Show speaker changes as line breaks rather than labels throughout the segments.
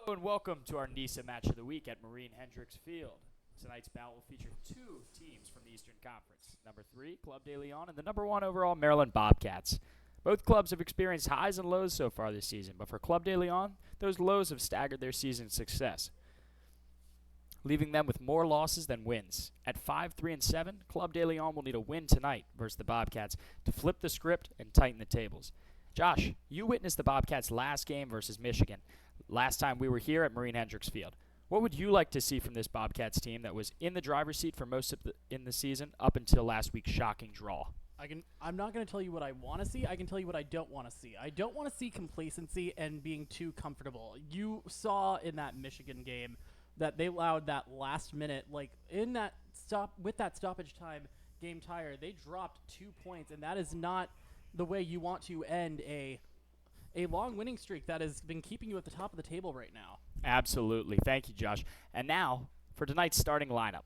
Hello and welcome to our NISA match of the week at Marine Hendricks Field. Tonight's bout will feature two teams from the Eastern Conference. Number 3, Club de Lyon, and the number 1 overall Maryland Bobcats. Both clubs have experienced highs and lows so far this season, but for Club de Lyon, those lows have staggered their season's success, leaving them with more losses than wins. At 5-3-7, Club de Lyon will need a win tonight versus the Bobcats to flip the script and tighten the tables. Josh, you witnessed the Bobcats' last game versus Michigan last time we were here at Marine Hendricks Field. What would you like to see from this Bobcats team that was in the driver's seat for most of in the season up until last week's shocking draw?
I'm not going to tell you what I want to see. I can tell you what I don't want to see. I don't want to see complacency and being too comfortable. You saw in that Michigan game that they allowed that last minute, like in that stoppage time game tire, they dropped 2 points, and that is not the way you want to end a long winning streak that has been keeping you at the top of the table right now.
Absolutely. Thank you, Josh. And now for tonight's starting lineup.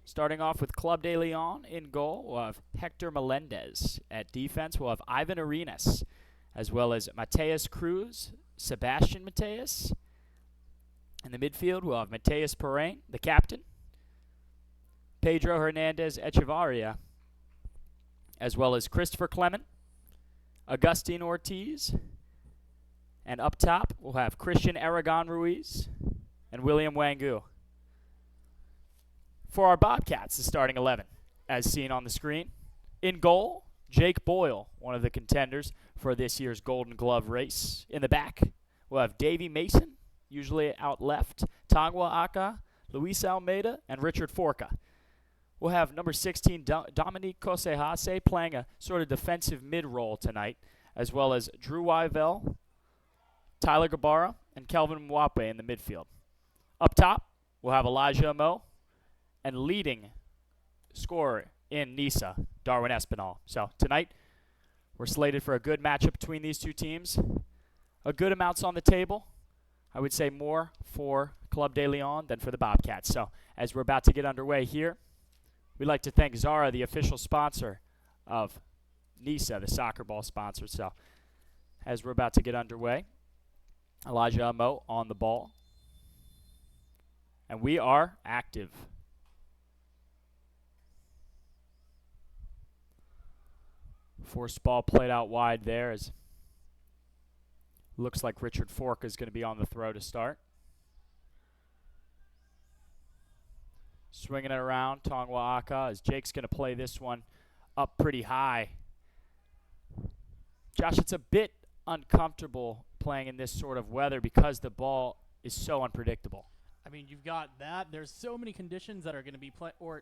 Starting off with Club de Lyon in goal, we'll have Hector Melendez. At defense, we'll have Ivan Arenas, as well as Mateus Cruz, Sebastian Mateus. In the midfield, we'll have Mateus Perrain, the captain, Pedro Hernandez Echevarria, as well as Christopher Clement, Agustin Ortiz, and up top, we'll have Christian Aragon Ruiz and William Wangu. For our Bobcats, the starting 11, as seen on the screen. In goal, Jake Boyle, one of the contenders for this year's Golden Glove race. In the back, we'll have Davey Mason, usually out left, Tangwa Aka, Luis Almeida, and Richard Forca. We'll have number 16, Dominique Kosehase, playing a sort of defensive mid-role tonight, as well as Drew Wyvell, Tyler Gabara, and Kelvin Mwape in the midfield. Up top, we'll have Elijah Amo, and leading scorer in NISA, Darwin Espinal. So tonight, we're slated for a good matchup between these two teams. A good amount's on the table. I would say more for Club de Lyon than for the Bobcats. So as we're about to get underway here, we'd like to thank Zara, the official sponsor of NISA, the soccer ball sponsor. So as we're about to get underway, Elijah Amo on the ball. And we are active. Forced ball played out wide there as looks like Richard Forca is going to be on the throw to start. Swinging it around, Tongwa Aka, as Jake's going to play this one up pretty high. Josh, it's a bit uncomfortable playing in this sort of weather because the ball is so unpredictable.
I mean, you've got that. There's so many conditions that are going to be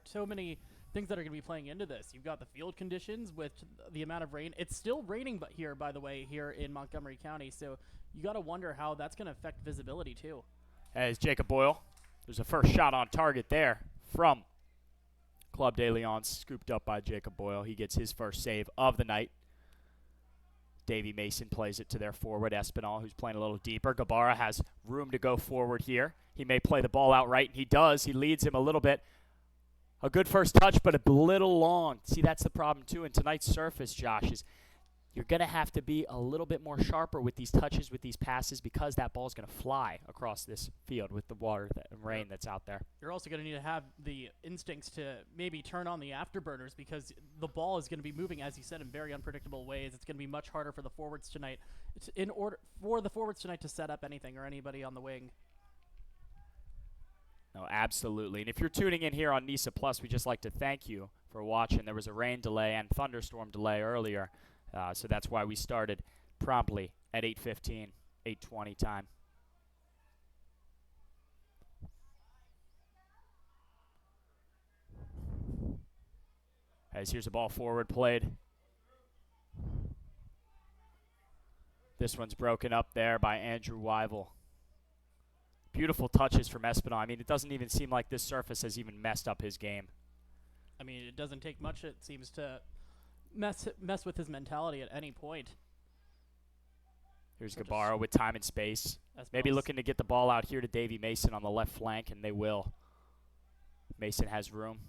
so many things that are going to be playing into this. You've got the field conditions with the amount of rain. It's still raining here, by the way, here in Montgomery County. So you got to wonder how that's going to affect visibility too.
As Jacob Boyle, there's a first shot on target there from Club de Lyon, scooped up by Jacob Boyle. He gets his first save of the night. Davey Mason plays it to their forward, Espinal, who's playing a little deeper. Gabara has room to go forward here. He may play the ball out right, and he does. He leads him a little bit. A good first touch, but a little long. See, that's the problem, too, in tonight's surface, Josh, is you're going to have to be a little bit more sharper with these touches, with these passes, because that ball's going to fly across this field with the water and rain that's out there.
You're also going to need to have the instincts to maybe turn on the afterburners because the ball is going to be moving, as you said, in very unpredictable ways. It's going to be much harder for the forwards tonight. It's in order for the forwards tonight to set up anything or anybody on the wing.
No, absolutely. And if you're tuning in here on NISA Plus, we'd just like to thank you for watching. There was a rain delay and thunderstorm delay earlier. So that's why we started promptly at 8:15, 8:20 time. As here's a ball forward played. This one's broken up there by Andrew Wyvell. Beautiful touches from Espinal. I mean, it doesn't even seem like this surface has even messed up his game.
I mean, it doesn't take much, it seems, to mess with his mentality at any point.
Here's Gabara with time and space. Maybe looking to get the ball out here to Davey Mason on the left flank, and they will. Mason has room.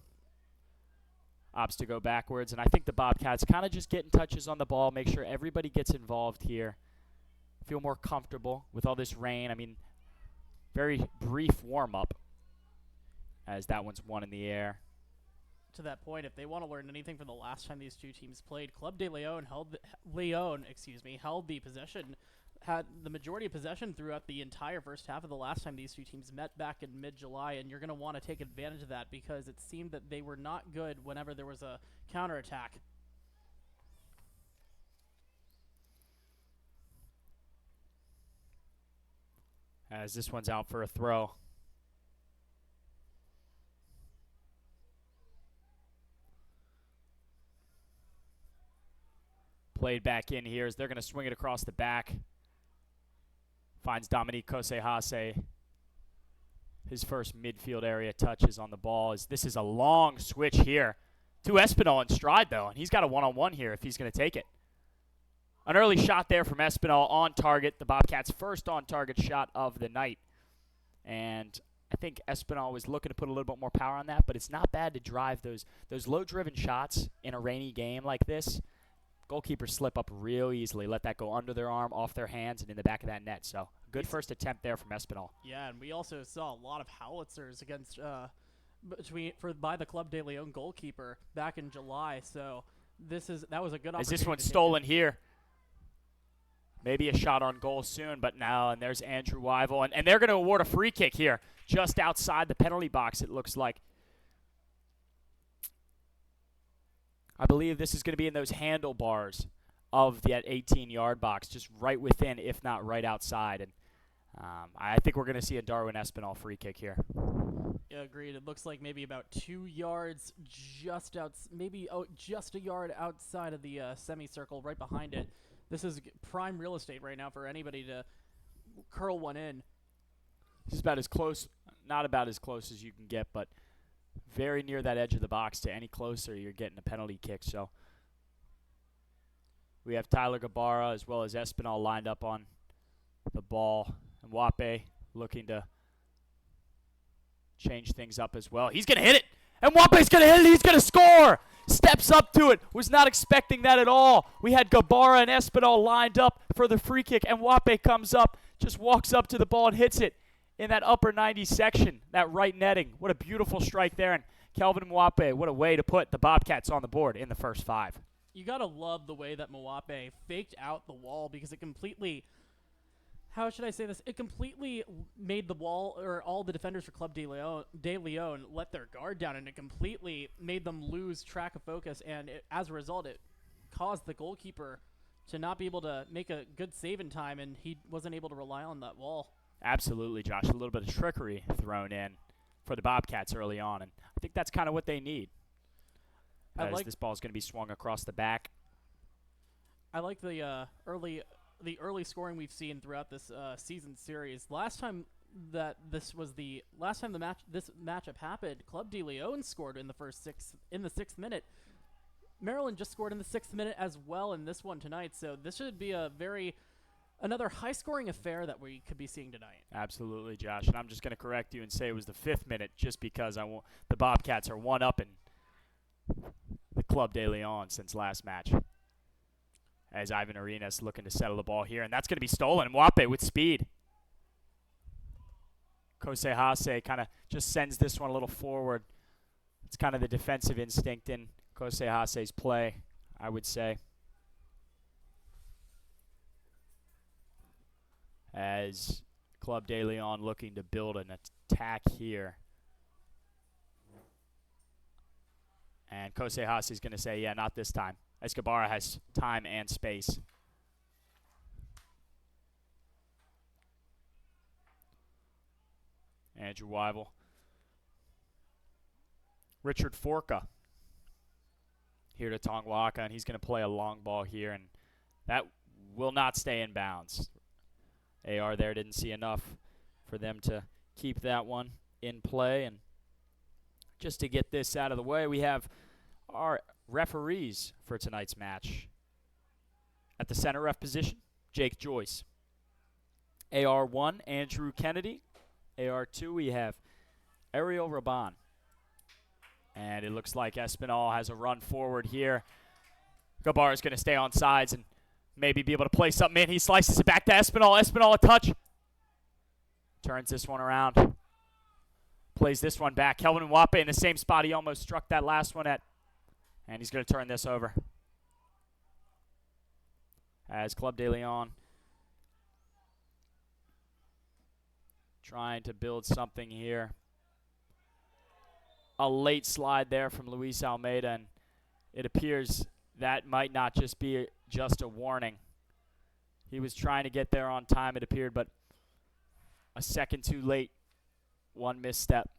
Opts to go backwards, and I think the Bobcats kind of just getting touches on the ball, make sure everybody gets involved here. Feel more comfortable with all this rain. I mean, very brief warm-up as that one's one in the air.
To that point, if they want to learn anything from the last time these two teams played, Club de Lyon held the possession, had the majority of possession throughout the entire first half of the last time these two teams met back in mid-July, and you're going to want to take advantage of that because it seemed that they were not good whenever there was a counterattack.
As this one's out for a throw. Played back in here as they're going to swing it across the back. Finds Dominique Kosehase. His first midfield area touches on the ball. This is a long switch here to Espinal in stride, though, and he's got a one-on-one here if he's going to take it. An early shot there from Espinal on target. The Bobcats' first on-target shot of the night. And I think Espinal was looking to put a little bit more power on that, but it's not bad to drive those low-driven shots in a rainy game like this. Goalkeepers slip up real easily, let that go under their arm, off their hands, and in the back of that net. So good first attempt there from Espinal.
Yeah, and we also saw a lot of howitzers against by the Club de Lyon goalkeeper back in July. So that was a good opportunity.
As this one's stolen here. Maybe a shot on goal soon, but now, and there's Andrew Wyville. And they're going to award a free kick here just outside the penalty box, it looks like. I believe this is going to be in those handlebars of that 18-yard box, just right within, if not right outside. And I think we're going to see a Darwin Espinal free kick here.
Yeah, agreed. It looks like maybe about 2 yards just a yard outside of the semicircle right behind it. This is prime real estate right now for anybody to curl one in.
This is about as close, not about as close as you can get, but very near that edge of the box. To any closer, you're getting a penalty kick. So we have Tyler Gabara as well as Espinal lined up on the ball. And Wape looking to change things up as well. He's going to hit it. And Wape's going to hit it. He's going to score. Steps up to it. Was not expecting that at all. We had Gabara and Espinal lined up for the free kick. And Wape comes up, just walks up to the ball and hits it in that upper 90 section, that right netting. What a beautiful strike there. And Kelvin Mwape, what a way to put the Bobcats on the board in the first 5.
You got to love the way that Mwape faked out the wall because it completely, how should I say this? It completely made the wall, or all the defenders for Club de Lyon let their guard down, and it completely made them lose track of focus. And as a result, it caused the goalkeeper to not be able to make a good save in time, and he wasn't able to rely on that wall.
Absolutely, Josh. A little bit of trickery thrown in for the Bobcats early on, and I think that's kind of what they need. As this ball is going to be swung across the back.
I like the early scoring we've seen throughout this season series. Last time this matchup happened, Club de Lyon scored in the 6th minute. Maryland just scored in the 6th minute as well in this one tonight. So this should be another high-scoring affair that we could be seeing tonight.
Absolutely, Josh. And I'm just going to correct you and say it was the 5th minute just because the Bobcats are one-up in the Club de Lyon since last match. As Ivan Arenas looking to settle the ball here. And that's going to be stolen. Mwape with speed. Kosehase kind of just sends this one a little forward. It's kind of the defensive instinct in Kosehase's play, I would say. As Club de Lyon looking to build an attack here. And Kosehase is going to say, yeah, not this time. Escobar has time and space. Andrew Wyville. Richard Forka here to Tongwaka, and he's going to play a long ball here, and that will not stay in bounds. AR there didn't see enough for them to keep that one in play. And just to get this out of the way, we have our referees for tonight's match. At the center ref position, Jake Joyce. AR1, Andrew Kennedy. AR2, we have Ariel Raban. And it looks like Espinal has a run forward here. Gabar is going to stay on sides and maybe be able to play something in. He slices it back to Espinal. Espinal a touch. Turns this one around. Plays this one back. Kelvin Mwape in the same spot he almost struck that last one at. And he's going to turn this over. As Club de Lyon trying to build something here. A late slide there from Luis Almeida, and it appears that might not just be just a warning. He was trying to get there on time, it appeared, but a second too late. One misstep.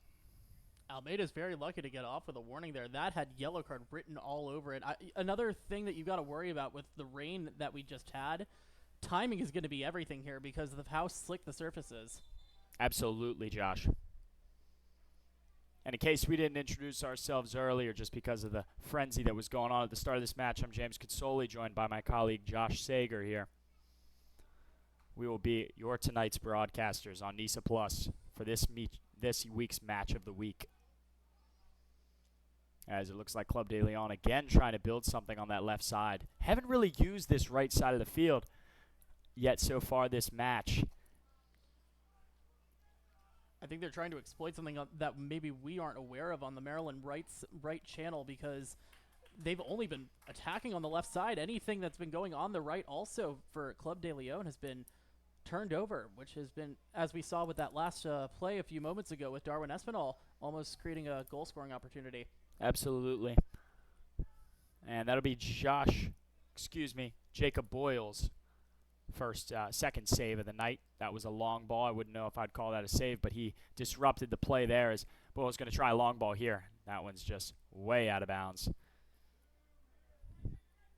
Almeida's very lucky to get off with a warning there. That had yellow card written all over it. Another thing that you got to worry about with the rain that we just had, timing is going to be everything here because of how slick the surface is.
Absolutely, Josh. And in case we didn't introduce ourselves earlier just because of the frenzy that was going on at the start of this match, I'm James Consoli, joined by my colleague Josh Sager here. We will be your tonight's broadcasters on NISA Plus for this week's match of the week. As it looks like Club de Lyon again trying to build something on that left side. Haven't really used this right side of the field yet so far this match.
I think they're trying to exploit something that maybe we aren't aware of on the Maryland right channel because they've only been attacking on the left side. Anything that's been going on the right also for Club de Lyon has been turned over, which has been, as we saw with that last play a few moments ago with Darwin Espinal, almost creating a goal-scoring opportunity.
Absolutely. And that'll be Jacob Boyle's second save of the night. That was a long ball. I wouldn't know if I'd call that a save, but he disrupted the play there as Boyle's going to try a long ball here. That one's just way out of bounds.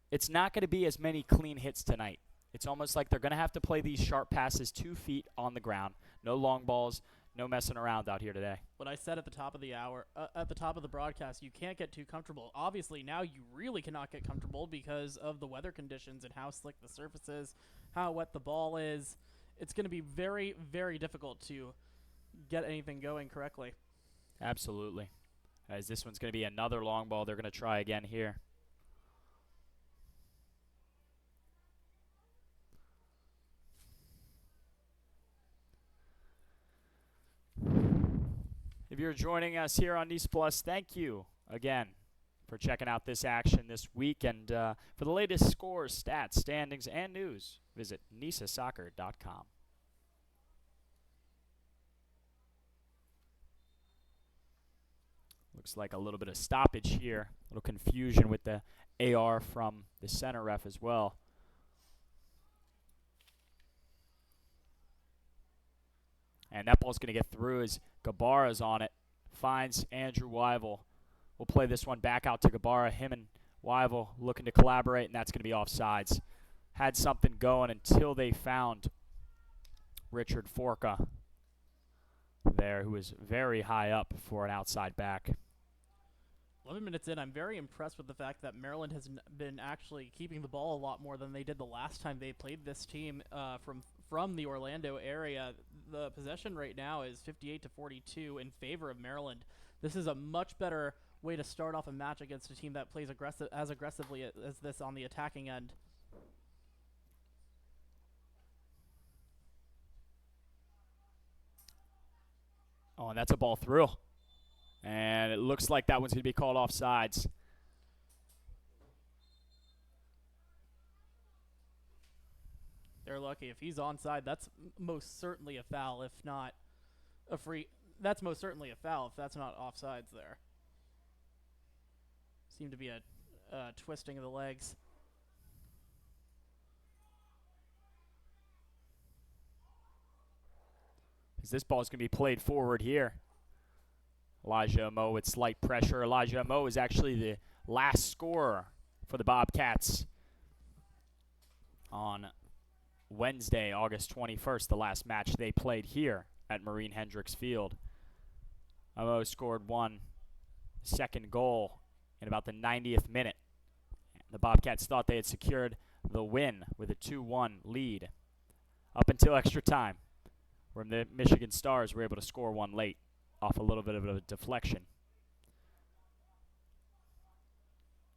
It's not going to be as many clean hits tonight. It's almost like they're going to have to play these sharp passes 2 feet on the ground. No long balls, no messing around out here today.
What I said at the top of the hour, at the top of the broadcast, you can't get too comfortable. Obviously, now you really cannot get comfortable because of the weather conditions and how slick the surface is, how wet the ball is. It's going to be very, very difficult to get anything going correctly.
Absolutely. As this one's going to be another long ball they're going to try again here. If you're joining us here on NISA Plus, thank you again for checking out this action this week. And for the latest scores, stats, standings, and news, visit nisasoccer.com. Looks like a little bit of stoppage here. A little confusion with the AR from the center ref as well. And that ball's going to get through as Gabara's on it. Finds Andrew Wyville. We'll play this one back out to Gabara. Him and Wyville looking to collaborate, and that's going to be offsides. Had something going until they found Richard Forca there, who was very high up for an outside back.
11 minutes in, I'm very impressed with the fact that Maryland has been actually keeping the ball a lot more than they did the last time they played this team from the Orlando area. The possession rate now is 58-42 in favor of Maryland. This is a much better way to start off a match against a team that plays as aggressively as this on the attacking end.
Oh, and that's a ball through. And it looks like that one's going to be called offsides.
They're lucky. If he's onside, that's most certainly a foul, if not a free. That's most certainly a foul if that's not offsides there. Seemed to be a twisting of the legs.
This ball's going to be played forward here. Elijah Amo with slight pressure. Elijah Amo is actually the last scorer for the Bobcats on Wednesday, August 21st, the last match they played here at Marine Hendricks Field. Amo scored one second goal in about the 90th minute. The Bobcats thought they had secured the win with a 2-1 lead up until extra time, where the Michigan Stars were able to score one late off a little bit of a deflection.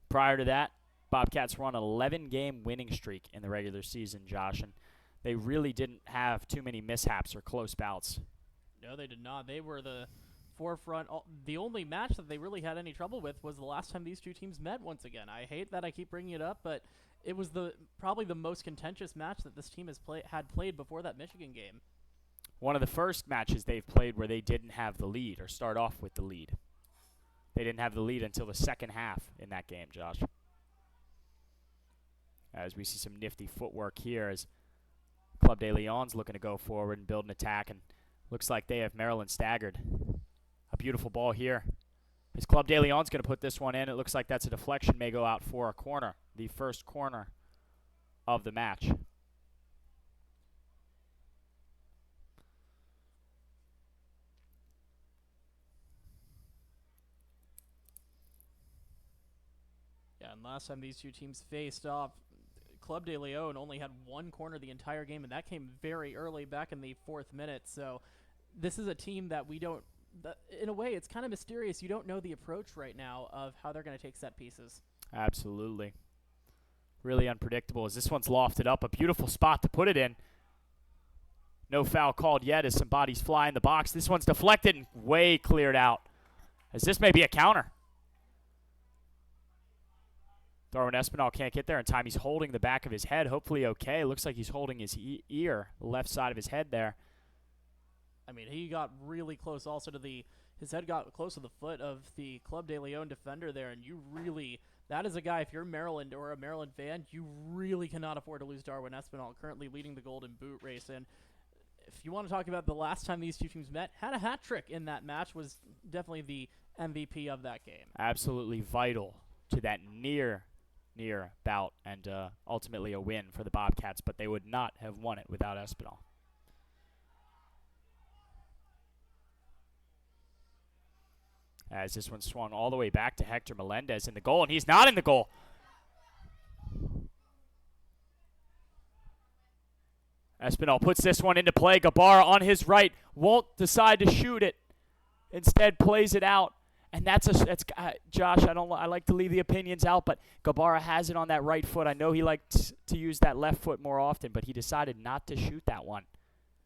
Prior to that, Bobcats were on an 11-game winning streak in the regular season, Josh, and they really didn't have too many mishaps or close bouts
No, they did not. They were the forefront. The only match that they really had any trouble with was the last time these two teams met once again. I hate that I keep bringing it up, but it was probably the most contentious match that this team had played before that Michigan game.
One of the first matches they've played where they didn't have the lead or start off with the lead. They didn't have the lead until the second half in that game, Josh. As we see some nifty footwork here as Club de Lyon's looking to go forward and build an attack, and looks like they have Maryland staggered. A beautiful ball here. As Club de Lyon's going to put this one in. It looks like that's a deflection, may go out for a corner. The first corner of the match.
Yeah, and last time these two teams faced off, Club de Lyon only had one corner the entire game, and that came very early back in the 4th minute. So this is a team that we don't, in a way, it's kind of mysterious. You don't know the approach right now of how they're going to take set pieces.
Absolutely. Really unpredictable as this one's lofted up. A beautiful spot to put it in. No foul called yet as some bodies fly in the box. This one's deflected and way cleared out. As this may be a counter. Darwin Espinal can't get there in time. He's holding the back of his head. Hopefully okay. Looks like he's holding his ear, the left side of his head there.
I mean, he got really close also to his head got close to the foot of the Club de Lyon defender there, and that is a guy, if you're Maryland or a Maryland fan, you really cannot afford to lose Darwin Espinal, currently leading the Golden Boot race. And if you want to talk about the last time these two teams met, had a hat trick in that match, was definitely the MVP of that game.
Absolutely vital to that near bout and ultimately a win for the Bobcats, but they would not have won it without Espinal. As this one swung all the way back to Hector Melendez in the goal, and he's not in the goal. Espinal puts this one into play. Gabara on his right won't decide to shoot it. Instead plays it out. And that's Josh, I like to leave the opinions out, but Gabara has it on that right foot. I know he likes to use that left foot more often, but he decided not to shoot that one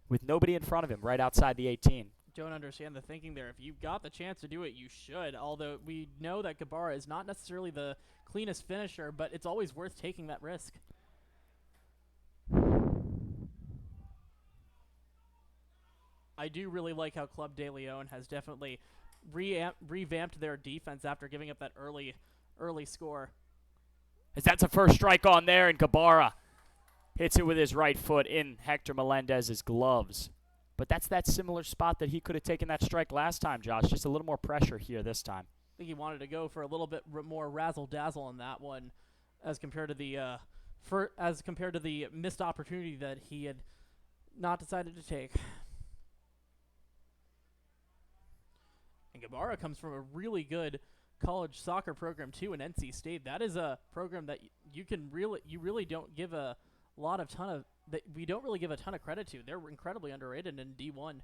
with nobody in front of him right outside the 18.
Don't understand the thinking there. If you've got the chance to do it, you should. Although we know that Gabara is not necessarily the cleanest finisher, but it's always worth taking that risk. I do really like how Club de Lyon has definitely revamped their defense after giving up that early score.
As that's a first strike on there, and Gabara hits it with his right foot in Hector Melendez's gloves. But that's that similar spot that he could have taken that strike last time, Josh. Just a little more pressure here this time.
I think he wanted to go for a little bit more razzle-dazzle on that one as compared to the missed opportunity that he had not decided to take. And Gabara comes from a really good college soccer program too in NC State. That is a program that you really don't give a ton of credit to. They're incredibly underrated in D1.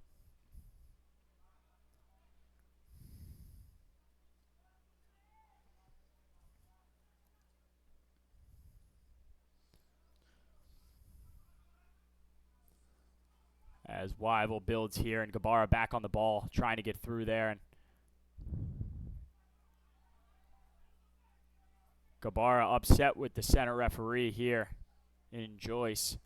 As Wyville builds here, and Gabara back on the ball, trying to get through there, and Gabara upset with the center referee here in Joyce.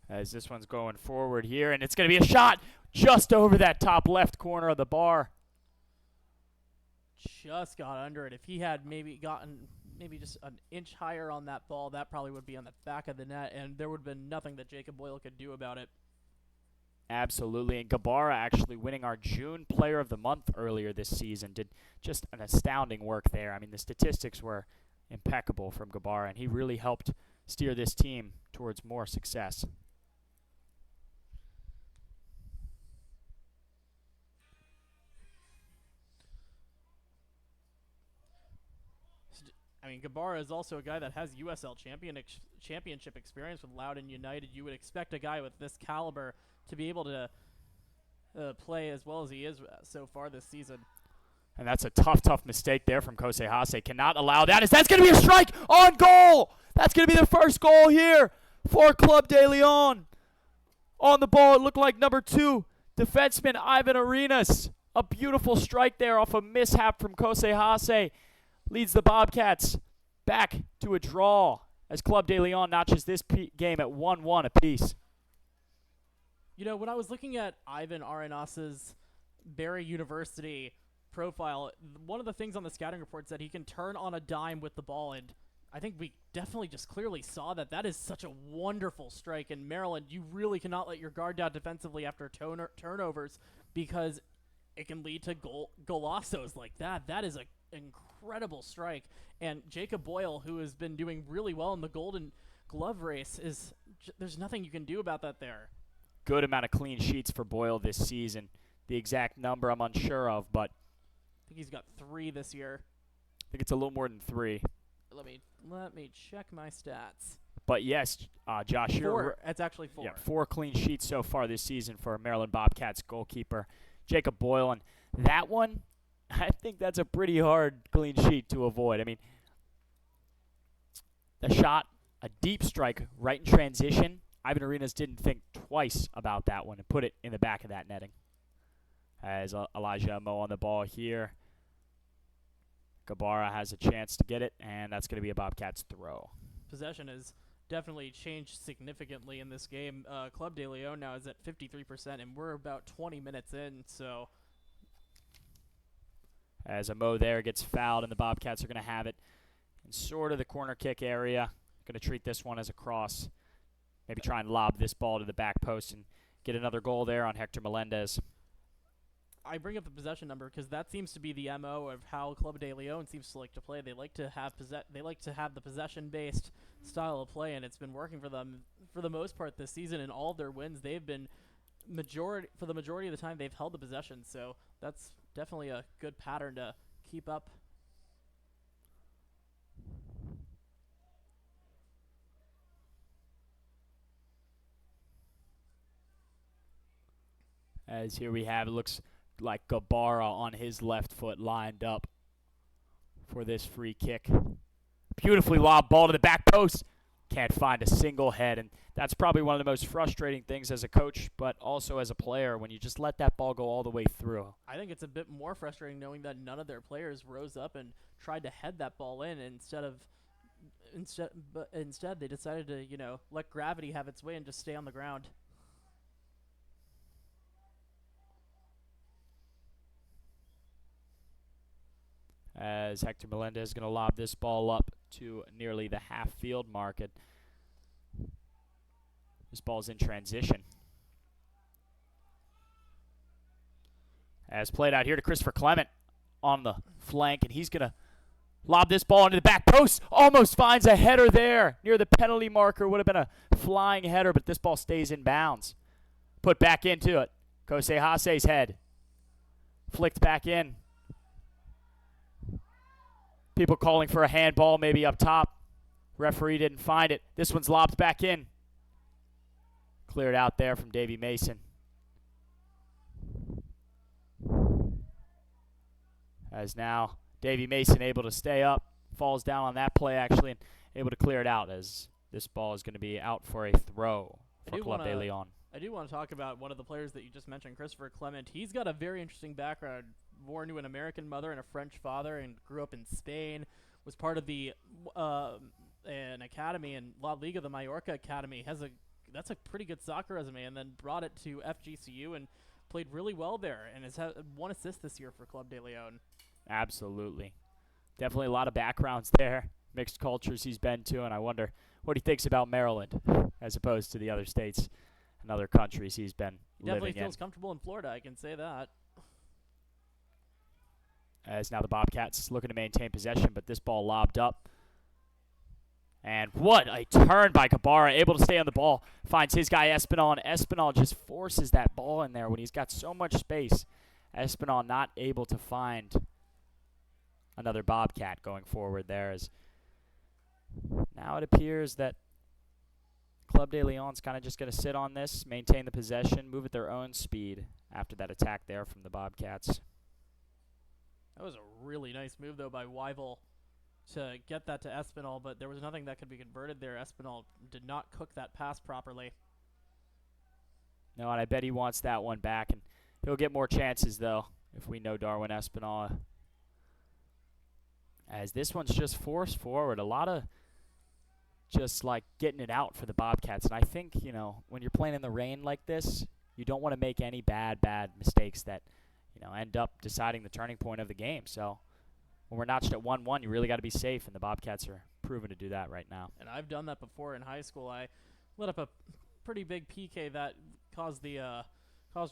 As this one's going forward here, and it's going to be a shot just over that top left corner of the bar.
Just got under it. If he had maybe gotten just an inch higher on that ball, that probably would be on the back of the net, and there would have been nothing that Jacob Boyle could do about it.
Absolutely, and Gabara actually winning our June Player of the Month earlier this season. Did just an astounding work there. I mean, the statistics were impeccable from Gabara, and he really helped steer this team towards more success.
I mean, Gabara is also a guy that has USL championship experience with Loudoun United. You would expect a guy with this caliber to be able to play as well as he is so far this season.
And that's a tough mistake there from Kosei Hase. Cannot allow that, as that's going to be a strike on goal. That's going to be the first goal here for Club de Lyon. On the ball, it looked like number 2, defenseman Ivan Arenas. A beautiful strike there off a mishap from Kosei Hase. Leads the Bobcats back to a draw as Club de Lyon notches this game at 1-1 apiece.
You know, when I was looking at Ivan Arenas's Barry University profile, one of the things on the scouting report said he can turn on a dime with the ball, and I think we definitely just clearly saw that. That is such a wonderful strike. In Maryland, you really cannot let your guard down defensively after turnovers, because it can lead to golazos like that. That is an incredible strike. And Jacob Boyle, who has been doing really well in the Golden Glove race, there's nothing you can do about that there.
Good amount of clean sheets for Boyle this season. The exact number I'm unsure of, but
I think he's got 3 this year.
I think it's a little more than 3.
Let me check my stats.
But yes, Josh,
4. It's actually 4.
Yeah, 4 clean sheets so far this season for Maryland Bobcats goalkeeper Jacob Boyle. And that one, I think that's a pretty hard clean sheet to avoid. I mean, the shot, a deep strike right in transition. Ivan Arenas didn't think twice about that one and put it in the back of that netting. As Elijah Mo on the ball here. Gabara has a chance to get it, and that's going to be a Bobcats throw.
Possession has definitely changed significantly in this game. Club de Lyon now is at 53%, and we're about 20 minutes in, so.
As a Mo there gets fouled, and the Bobcats are going to have it in sort of the corner kick area. Going to treat this one as a cross. Maybe try and lob this ball to the back post and get another goal there on Hector Melendez.
I bring up the possession number because that seems to be the MO of how Club de Lyon seems to like to play. They like to have the possession-based style of play, and it's been working for them for the most part this season. In all of their wins, they've been for the majority of the time they've held the possession. So that's definitely a good pattern to keep up.
As here we have, it looks like Gabara on his left foot lined up for this free kick. Beautifully lobbed ball to the back post. Can't find a single head, and that's probably one of the most frustrating things as a coach, but also as a player, when you just let that ball go all the way through.
I think it's a bit more frustrating knowing that none of their players rose up and tried to head that ball in instead they decided to, let gravity have its way and just stay on the ground.
As Hector Melendez is going to lob this ball up to nearly the half-field mark. This ball's in transition. As played out here to Christopher Clement on the flank, and he's going to lob this ball into the back post. Almost finds a header there near the penalty marker. Would have been a flying header, but this ball stays in bounds. Put back into it. Kosei Hase's head. Flicked back in. People calling for a handball maybe up top. Referee didn't find it. This one's lobbed back in. Cleared out there from Davey Mason. As now Davey Mason able to stay up. Falls down on that play actually and able to clear it out as this ball is going to be out for a throw for Club de Lyon.
I do want to talk about one of the players that you just mentioned, Christopher Clement. He's got a very interesting background. Born to an American mother and a French father, and grew up in Spain. Was part of the an academy in La Liga, the Mallorca Academy. That's a pretty good soccer resume, and then brought it to FGCU and played really well there, and has had 1 assist this year for Club de Lyon.
Absolutely, definitely a lot of backgrounds there, mixed cultures he's been to, and I wonder what he thinks about Maryland as opposed to the other states and other countries he's been
living in. Definitely feels
in.
Comfortable in Florida, I can say that.
As now the Bobcats looking to maintain possession, but this ball lobbed up. And what a turn by Gabara, able to stay on the ball. Finds his guy Espinal, and Espinal just forces that ball in there when he's got so much space. Espinal not able to find another Bobcat going forward there. As now it appears that Club de Lyon's kind of just going to sit on this, maintain the possession, move at their own speed after that attack there from the Bobcats.
That was a really nice move, though, by Weivel to get that to Espinal, but there was nothing that could be converted there. Espinal did not cook that pass properly.
No, and I bet he wants that one back, and he'll get more chances, though, if we know Darwin Espinal. As this one's just forced forward. A lot of just, like, getting it out for the Bobcats. And I think, when you're playing in the rain like this, you don't want to make any bad mistakes that, end up deciding the turning point of the game. So when we're notched at 1-1, you really got to be safe, and the Bobcats are proven to do that right now.
And I've done that before in high school. I lit up a pretty big PK that caused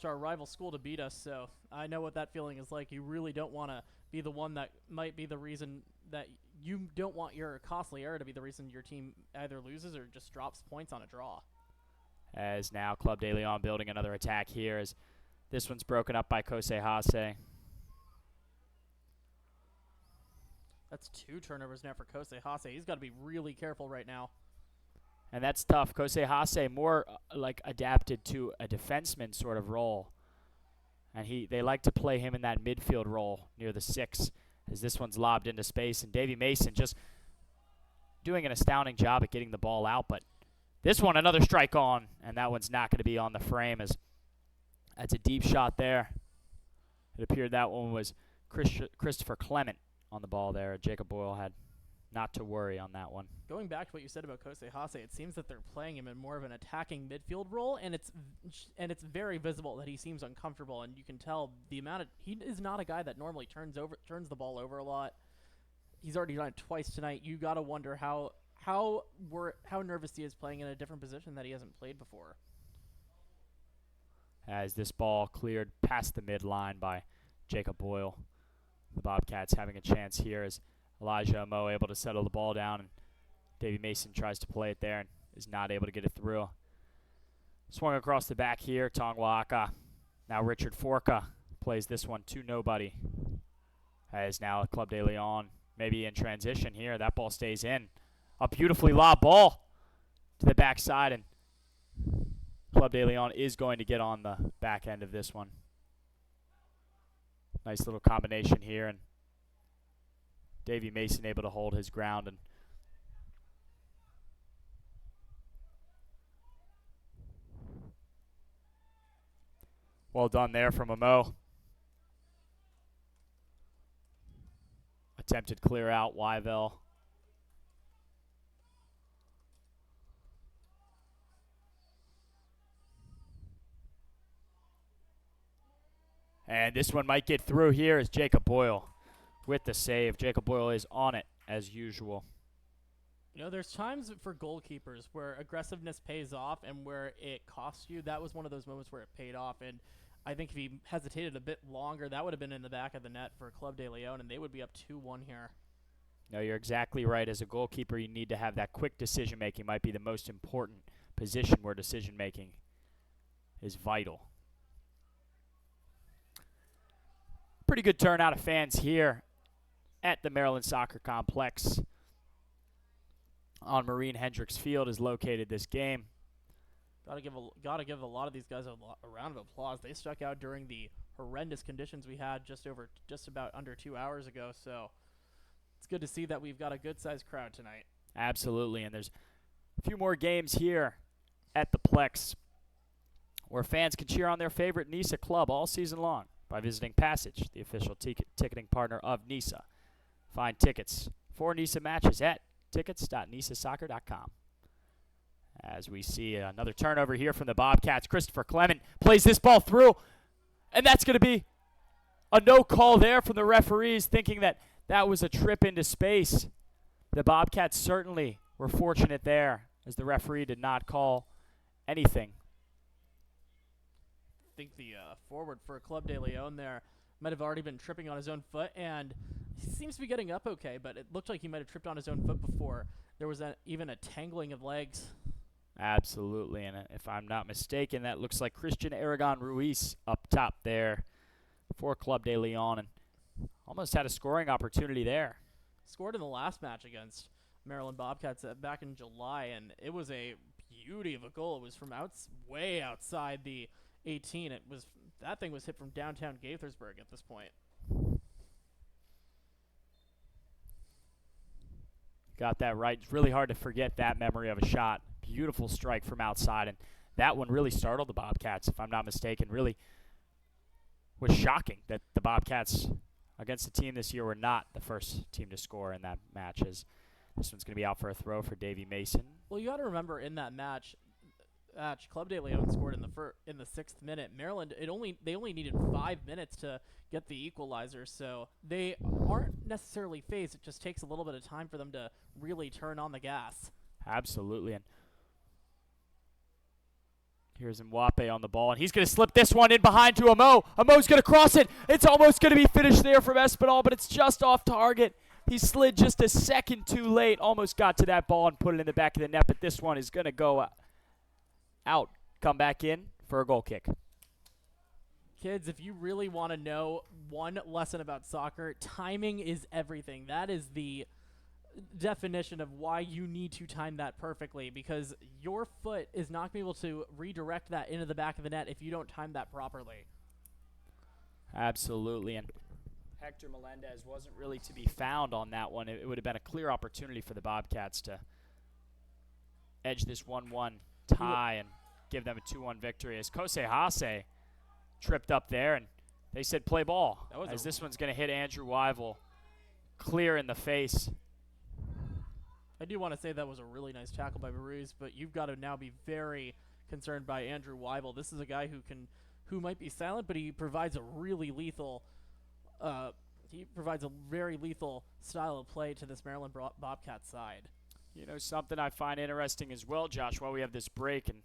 our rival school to beat us, so I know what that feeling is like. You really don't want to be the one that might be the reason that you don't want your costly error to be the reason your team either loses or just drops points on a draw.
As now Club de Lyon building another attack here as this one's broken up by Kosei Hase.
That's 2 turnovers now for Kosei Hase. He's got to be really careful right now.
And that's tough. Kosei Hase more like adapted to a defenseman sort of role. And they like to play him in that midfield role near the 6 as this one's lobbed into space. And Davey Mason just doing an astounding job at getting the ball out. But this one, another strike on, and that one's not going to be on the frame as that's a deep shot there. It appeared that one was Christopher Clement on the ball there. Jacob Boyle had not to worry on that one.
Going back to what you said about Kosei Hase, it seems that they're playing him in more of an attacking midfield role, and it's very visible that he seems uncomfortable, and you can tell he is not a guy that normally turns the ball over a lot. He's already done it twice tonight. You got to wonder how nervous he is playing in a different position that he hasn't played before.
As this ball cleared past the midline by Jacob Boyle. The Bobcats having a chance here as Elijah Amo able to settle the ball down, and Davey Mason tries to play it there and is not able to get it through. Swung across the back here, Tongwaaka. Now Richard Forka plays this one to nobody. As now Club de Lyon maybe in transition here. That ball stays in. A beautifully lobbed ball to the backside, and Club de Lyon is going to get on the back end of this one. Nice little combination here, and Davey Mason able to hold his ground. And well done there from Amo. Attempted clear out, Weivel. And this one might get through here as Jacob Boyle with the save. Jacob Boyle is on it as usual.
There's times for goalkeepers where aggressiveness pays off and where it costs you. That was one of those moments where it paid off, and I think if he hesitated a bit longer, that would have been in the back of the net for Club de Lyon, and they would be up 2-1 here.
No, you're exactly right. As a goalkeeper, you need to have that quick decision-making. Might be the most important position where decision-making is vital. Pretty good turnout of fans here at the Maryland Soccer Complex. On Marine Hendricks Field is located this game.
Gotta give a lot of these guys a round of applause. They stuck out during the horrendous conditions we had just about under 2 hours ago. So it's good to see that we've got a good-sized crowd tonight.
Absolutely, and there's a few more games here at the Plex where fans can cheer on their favorite NISA club all season long by visiting Passage, the official ticketing partner of NISA. Find tickets for NISA matches at tickets.nisasoccer.com. As we see another turnover here from the Bobcats. Christopher Clement plays this ball through, and that's going to be a no call there from the referees, thinking that that was a trip into space. The Bobcats certainly were fortunate there, as the referee did not call anything.
I think the forward for Club de Lyon there might have already been tripping on his own foot, and he seems to be getting up okay, but it looked like he might have tripped on his own foot before. There was even a tangling of legs.
Absolutely, and if I'm not mistaken, that looks like Christian Aragon Ruiz up top there for Club de Lyon, and almost had a scoring opportunity there.
Scored in the last match against Maryland Bobcats back in July, and it was a beauty of a goal. It was from way outside the 18. That thing was hit from downtown Gaithersburg at this point.
Got that right. It's really hard to forget that memory of a shot. Beautiful strike from outside, and that one really startled the Bobcats, if I'm not mistaken. Really was shocking that the Bobcats against the team this year were not the first team to score in that match. As this one's going to be out for a throw for Davey Mason.
Well, you got to remember in that match, Club de Leon scored in the 6th minute. Maryland, they only needed 5 minutes to get the equalizer, so they aren't necessarily phased. It just takes a little bit of time for them to really turn on the gas.
Absolutely. And here's Mwape on the ball, and he's going to slip this one in behind to Amo. Amo's going to cross it. It's almost going to be finished there from Espinal, but it's just off target. He slid just a second too late, almost got to that ball and put it in the back of the net, but this one is going to go out, come back in for a goal kick.
Kids, if you really want to know one lesson about soccer, timing is everything. That is the definition of why you need to time that perfectly, because your foot is not going to be able to redirect that into the back of the net if you don't time that properly.
Absolutely, and Hector Melendez wasn't really to be found on that one. It would have been a clear opportunity for the Bobcats to edge this 1-1 tie and give them a 2-1 victory, as Kosei Hase tripped up there, and they said play ball, as this one's going to hit Andrew Wyville clear in the face.
I do want to say that was a really nice tackle by Baruz, but you've got to now be very concerned by Andrew Wyville. This is a guy who might be silent, but he provides a really lethal very lethal style of play to this Maryland Bobcats side.
You know, something I find interesting as well, Josh, while we have this break, and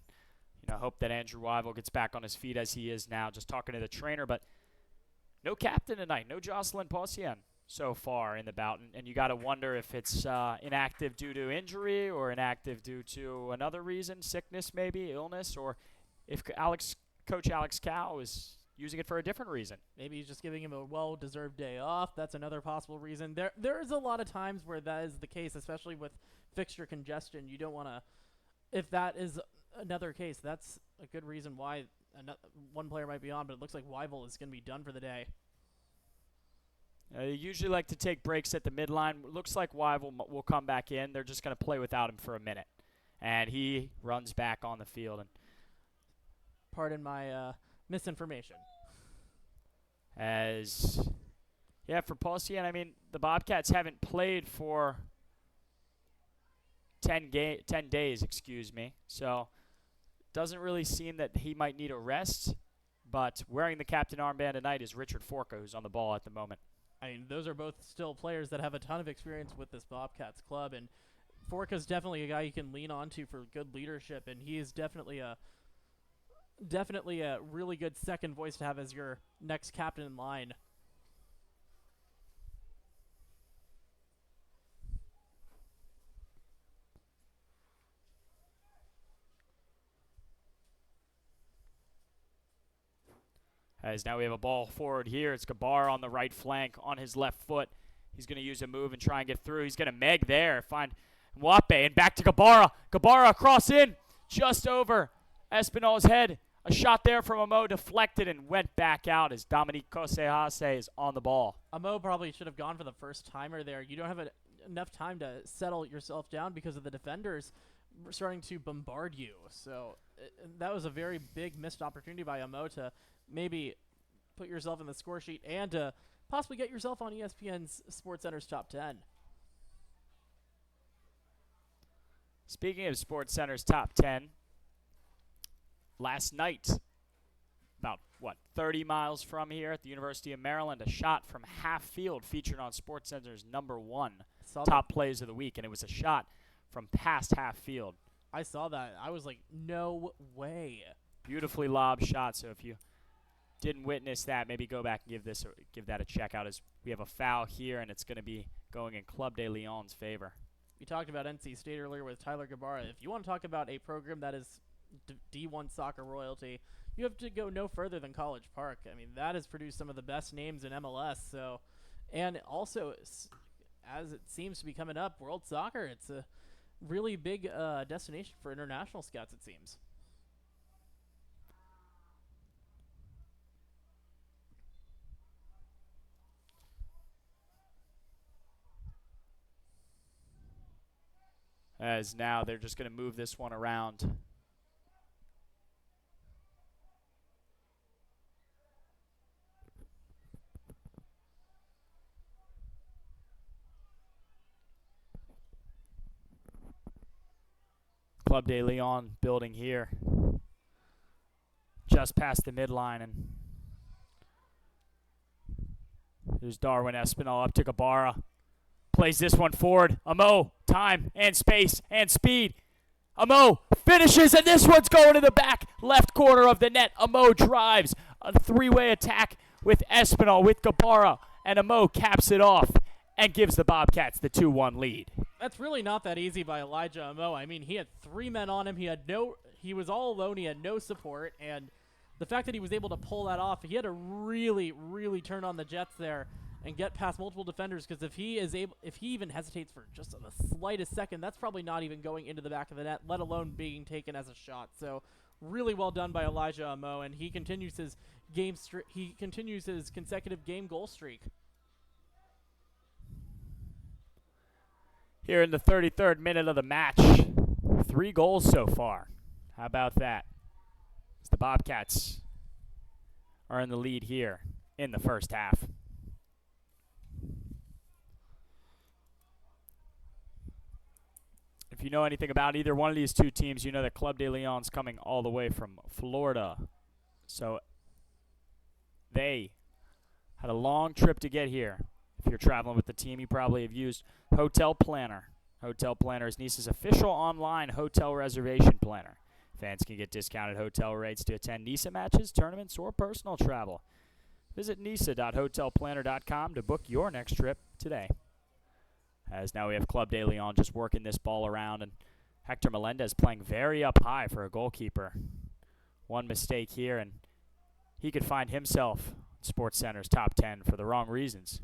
hope that Andrew Wyville gets back on his feet as he is now, just talking to the trainer, but no captain tonight, no Jocelyn Possian so far in the bout, and you got to wonder if it's inactive due to injury or inactive due to another reason, sickness maybe, illness, or if Coach Alex Cow is using it for a different reason. Maybe
he's just giving him a well-deserved day off. That's another possible reason. There is a lot of times where that is the case, especially with fixture congestion. You don't want to, if that is another case, that's a good reason why one player might be on, but it looks like Wyville is going to be done for the day.
They usually like to take breaks at the midline. Looks like Wyville will come back in. They're just going to play without him for a minute. And he runs back on the field. And
pardon my misinformation.
For Possian, I mean, the Bobcats haven't played for 10 days, so doesn't really seem that he might need a rest, but wearing the captain armband tonight is Richard Forca, who's on the ball at the moment.
I mean, those are both still players that have a ton of experience with this Bobcats club, and Forca's definitely a guy you can lean on to for good leadership, and he is definitely a really good second voice to have as your next captain in line.
As now we have a ball forward here. It's Gabar on the right flank on his left foot. He's going to use a move and try and get through. He's going to meg there, find Mwape, and back to Gabara. Gabara cross in, just over Espinal's head. A shot there from Amo deflected and went back out as Dominique Kosehase is on the ball.
Amo probably should have gone for the first timer there. You don't have enough time to settle yourself down because of the defenders starting to bombard you. So that was a very big missed opportunity by Amo to maybe put yourself in the score sheet and to possibly get yourself on ESPN's SportsCenter's top 10.
Speaking of SportsCenter's top 10, last night, about 30 miles from here at the University of Maryland, a shot from half field featured on SportsCenter's #1 top plays of the week, and it was a shot from past half field.
I saw that. I was like, no way.
Beautifully lobbed shot. So if you didn't witness that, maybe go back and give that a check out, as we have a foul here, and it's going to be going in Club de Lyon's favor.
We talked about NC State earlier with Tyler Gabara. If you want to talk about a program that is D1 soccer royalty, you have to go no further than College Park. I mean, that has produced some of the best names in MLS. So, and also, as it seems to be coming up, World Soccer, it's a really big destination for international scouts, it seems.
as now they're just going to move this one around. Club de Lyon building here. Just past the midline, and there's Darwin Espinal up to Gabara. Plays this one forward. Amo, time and space and speed. Amo finishes, and this one's going to the back left corner of the net. Amo drives a three-way attack with Espinal, with Gabara, and Amo caps it off and gives the Bobcats the 2-1 lead.
That's really not that easy by Elijah Amo. I mean, he had 3 men on him. He was all alone. He had no support, and the fact that he was able to pull that off, he had to really, really turn on the jets there and get past multiple defenders, because if he even hesitates for just the slightest second, that's probably not even going into the back of the net, let alone being taken as a shot. So really well done by Elijah Amo, and he continues his consecutive game goal streak.
Here in the 33rd minute of the match, 3 goals so far. How about that? As the Bobcats are in the lead here in the first half. If you know anything about either one of these two teams, you know that Club de Lyon's coming all the way from Florida. So they had a long trip to get here. If you're traveling with the team, you probably have used Hotel Planner. Hotel Planner is Nice's official online hotel reservation planner. Fans can get discounted hotel rates to attend Nice matches, tournaments, or personal travel. Visit nisa.hotelplanner.com to book your next trip today. As now we have Club de Lyon just working this ball around, and Hector Melendez playing very up high for a goalkeeper. One mistake here, and he could find himself in SportsCenter's top 10 for the wrong reasons.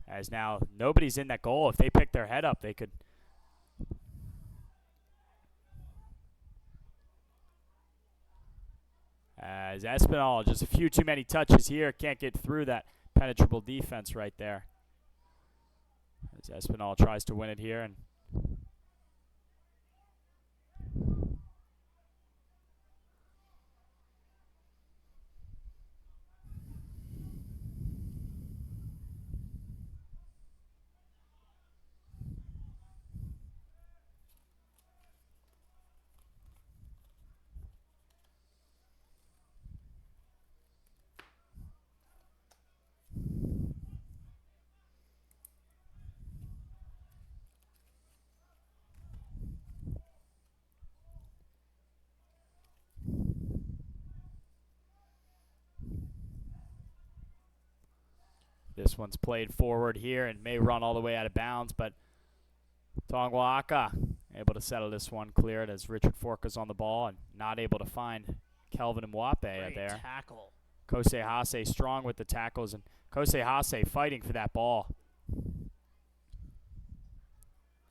As now nobody's in that goal. If they pick their head up, they could. As Espinal, just a few too many touches here. Can't get through that penetrable defense right there. As Espinal tries to win it here, and this one's played forward here and may run all the way out of bounds, but Tongwaaka able to settle this one, clear it as Richard Forka's on the ball and not able to find Kelvin Mwape there.
Tackle.
Kosei Hase strong with the tackles, and Kosei Hase fighting for that ball.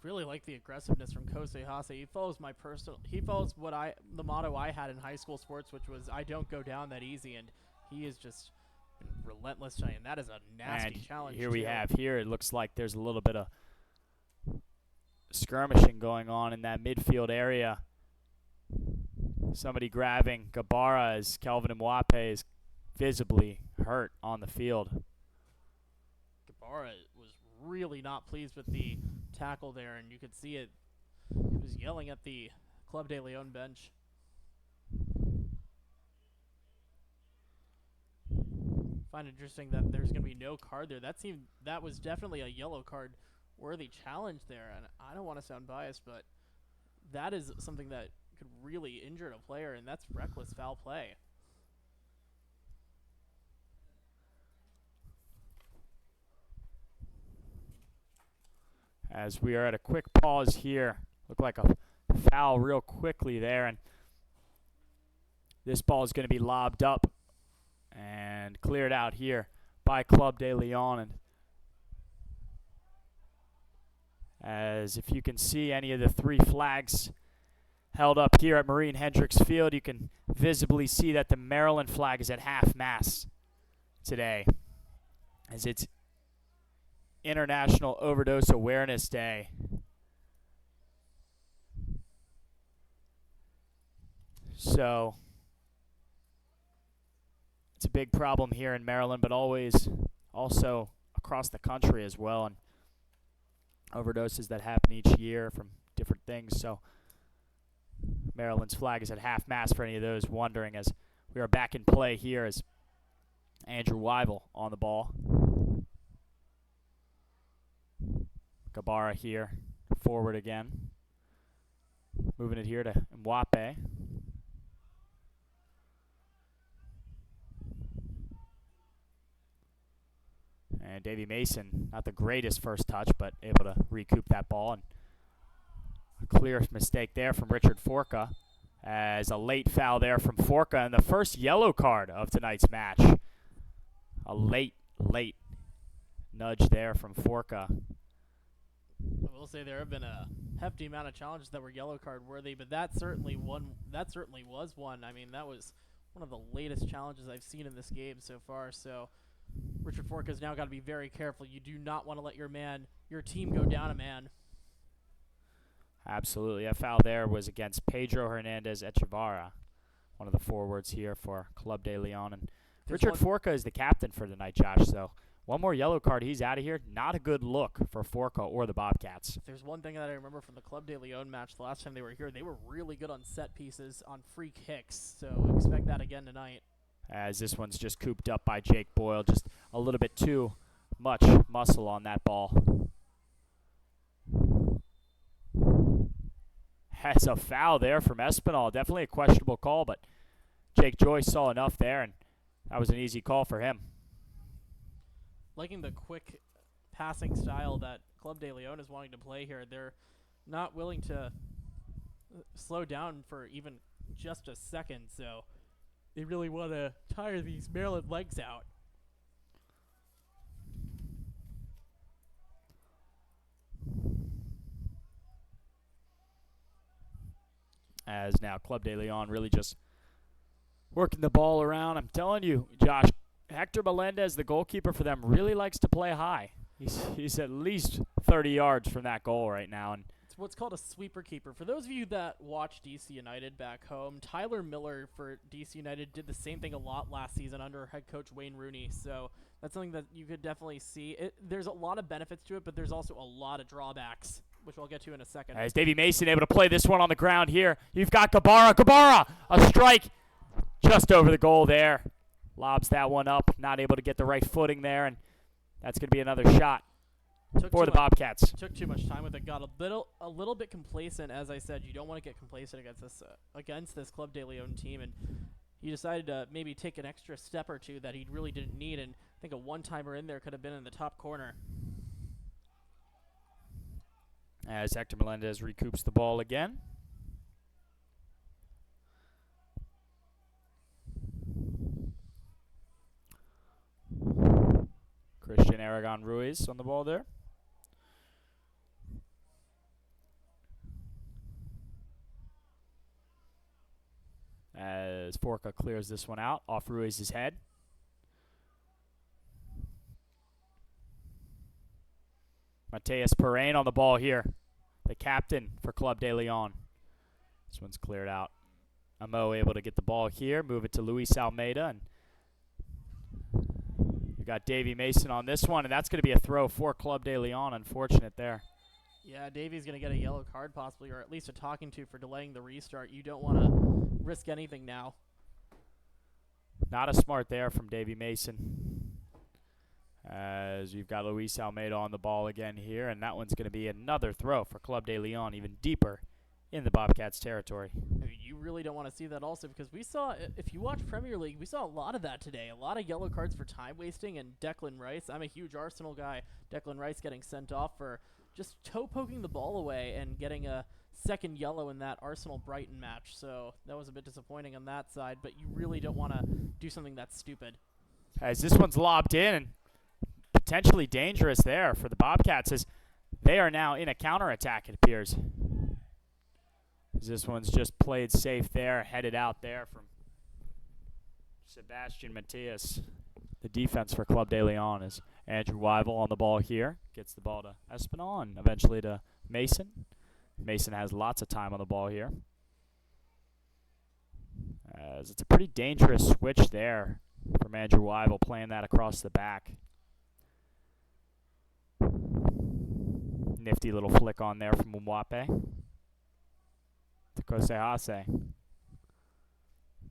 Really like the aggressiveness from Kosei Hase. He follows the motto I had in high school sports, which was I don't go down that easy, and he is just relentless tonight, and that is a nasty challenge.
Here we have here, it looks like there's a little bit of skirmishing going on in that midfield area. Somebody grabbing Gabara as Kelvin Mwape is visibly hurt on the field.
Gabara was really not pleased with the tackle there, and you could see it. He was yelling at the Club de Lyon bench. I find it interesting that there's going to be no card there. That was definitely a yellow card worthy challenge there, and I don't want to sound biased, but that is something that could really injure a player, and that's reckless foul play.
As we are at a quick pause here, look like a foul real quickly there, and this ball is going to be lobbed up and cleared out here by Club de Lyon. And as if you can see any of the 3 flags held up here at Marine Hendricks Field, you can visibly see that the Maryland flag is at half-mast today, as it's International Overdose Awareness Day. So it's a big problem here in Maryland, but always also across the country as well, and overdoses that happen each year from different things. So Maryland's flag is at half-mast for any of those wondering, as we are back in play here as Andrew Weibel on the ball. Gabara here, forward again. Moving it here to Mwape. And Davy Mason, not the greatest first touch, but able to recoup that ball. And a clear mistake there from Richard Forka, as a late foul there from Forka, and the first yellow card of tonight's match. A late nudge there from Forka.
I will say there have been a hefty amount of challenges that were yellow card worthy, but that certainly was one. I mean, that was one of the latest challenges I've seen in this game so far. So Richard Forka's now got to be very careful. You do not want to let your team go down a man.
Absolutely. That foul there was against Pedro Hernandez Echevarra, one of the forwards here for Club de Lyon. And Richard Forka is the captain for tonight, Josh. So one more yellow card, he's out of here. Not a good look for Forka or the Bobcats.
If there's one thing that I remember from the Club de Lyon match the last time they were here, they were really good on set pieces, on free kicks. So expect that again tonight.
As this one's just cooped up by Jake Boyle. Just a little bit too much muscle on that ball. Has a foul there from Espinal. Definitely a questionable call, but Jake Joyce saw enough there, and that was an easy call for him.
Liking the quick passing style that Club de Lyon is wanting to play here. They're not willing to slow down for even just a second, so they really want to tire these Maryland legs out.
As now Club de Lyon really just working the ball around. I'm telling you, Josh, Hector Melendez, the goalkeeper for them, really likes to play high. He's at least 30 yards from that goal right now. And
it's what's called a sweeper keeper. For those of you that watch DC United back home, Tyler Miller for DC United did the same thing a lot last season under head coach Wayne Rooney. So that's something that you could definitely see. There's a lot of benefits to it, but there's also a lot of drawbacks, which we'll get to in a second.
As Davy Mason able to play this one on the ground here. You've got Gabara, a strike just over the goal there. Lobs that one up, not able to get the right footing there, and that's going to be another shot for the Bobcats.
Took too much time with it. Got a little bit complacent. As I said, you don't want to get complacent against this Club de Lyon team, and he decided to maybe take an extra step or two that he really didn't need, and I think a one-timer in there could have been in the top corner.
As Hector Melendez recoups the ball again. Christian Aragon Ruiz on the ball there. As Forka clears this one out off Ruiz's head. Mateus Perrain on the ball here, the captain for Club de Lyon. This one's cleared out. Amo able to get the ball here, move it to Luis Almeida, and you got Davy Mason on this one, and that's going to be a throw for Club de Lyon. Unfortunate there.
Yeah, Davy's going to get a yellow card possibly, or at least a talking to for delaying the restart. You don't want to risk anything now.
Not a smart there from Davy Mason. As you've got Luis Almeida on the ball again here, and that one's going to be another throw for Club de Lyon, even deeper in the Bobcats' territory.
I mean, you really don't want to see that also, because we saw, if you watch Premier League, we saw a lot of that today. A lot of yellow cards for time wasting, and Declan Rice, I'm a huge Arsenal guy, Declan Rice getting sent off for just toe poking the ball away and getting a second yellow in that Arsenal-Brighton match. So that was a bit disappointing on that side, but you really don't want to do something that's stupid.
As this one's lobbed in, and potentially dangerous there for the Bobcats, as they are now in a counterattack, it appears. This one's just played safe there, headed out there from Sebastian Matias. The defense for Club de Lyon is Andrew Weibel on the ball here. Gets the ball to Espinal and eventually to Mason. Mason has lots of time on the ball here. As it's a pretty dangerous switch there from Andrew Weibel, playing that across the back. Nifty little flick on there from Mwape to Kosehase.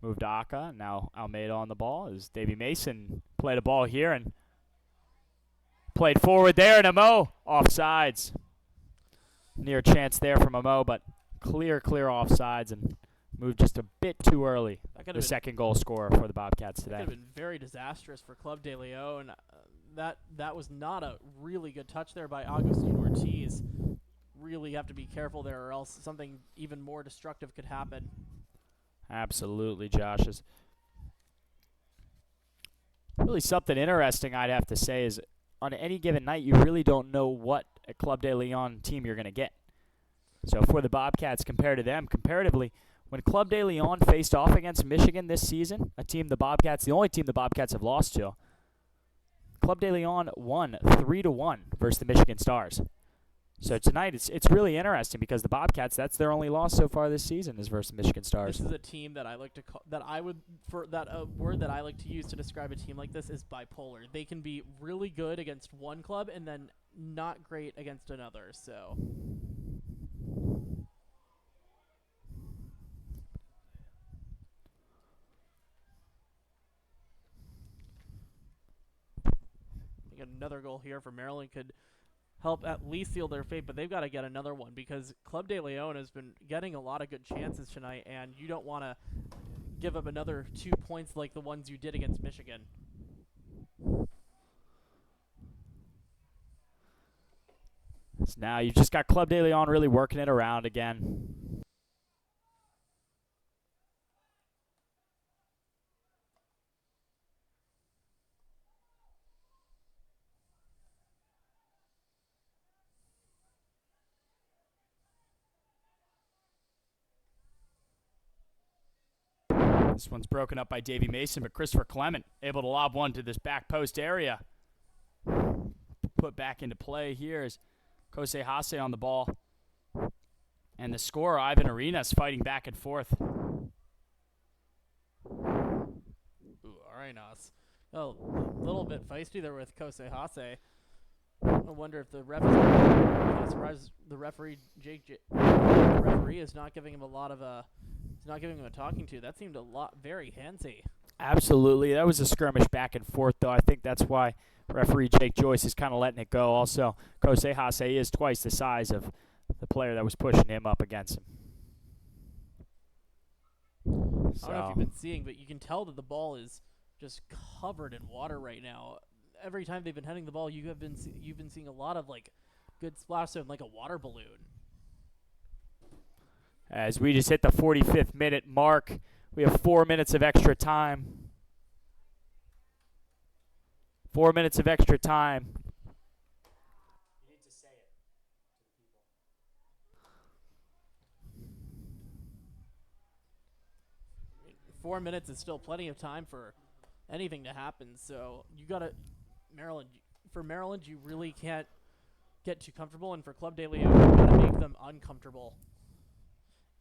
Moved to Aka. Now Almeida on the ball as Davy Mason played a ball here and played forward there, and Amo offsides. Near chance there from Amo, but clear offsides and moved just a bit too early. The second goal scorer for the Bobcats today.
That could have been very disastrous for Club de Lyon. That was not a really good touch there by Agustin Ortiz. Really have to be careful there, or else something even more destructive could happen.
Absolutely, Josh. Is really something interesting, I'd have to say, is on any given night, you really don't know what a Club de Lyon team you're going to get. So for the Bobcats, compared to them, comparatively, when Club de Lyon faced off against Michigan this season, the only team the Bobcats have lost to, Club de Lyon won 3-1 versus the Michigan Stars. So tonight, it's really interesting because the Bobcats, that's their only loss so far this season, is versus Michigan Stars.
This is a team that I like to call, word that I like to use to describe a team like this is bipolar. They can be really good against one club and then not great against another. So I think another goal here for Maryland could help at least seal their fate, but they've got to get another one because Club de Lyon has been getting a lot of good chances tonight, and you don't want to give up another 2 points like the ones you did against Michigan.
So now you've just got Club de Lyon really working it around again. This one's broken up by Davy Mason, but Christopher Clement able to lob one to this back post area. Put back into play here is Kosehase on the ball. And the scorer, Ivan Arenas, fighting back and forth.
Ooh, Arenas. Oh, a little bit feisty there with Kosehase. I wonder if the referee is not giving him a lot of he's not giving him a talking to. That seemed very handsy.
Absolutely. That was a skirmish back and forth, though. I think that's why referee Jake Joyce is kind of letting it go. Also, Kosehase is twice the size of the player that was pushing him up against him.
I don't know if you've been seeing, but you can tell that the ball is just covered in water right now. Every time they've been heading the ball, you've been seeing a lot of good splash zone, like a water balloon.
As we just hit the 45th minute mark, we have 4 minutes of extra time. 4 minutes of extra time. You need to say it
to the people. 4 minutes is still plenty of time for anything to happen. So you got to Maryland, you really can't get too comfortable, and for Club de Lyon, you got to make them uncomfortable.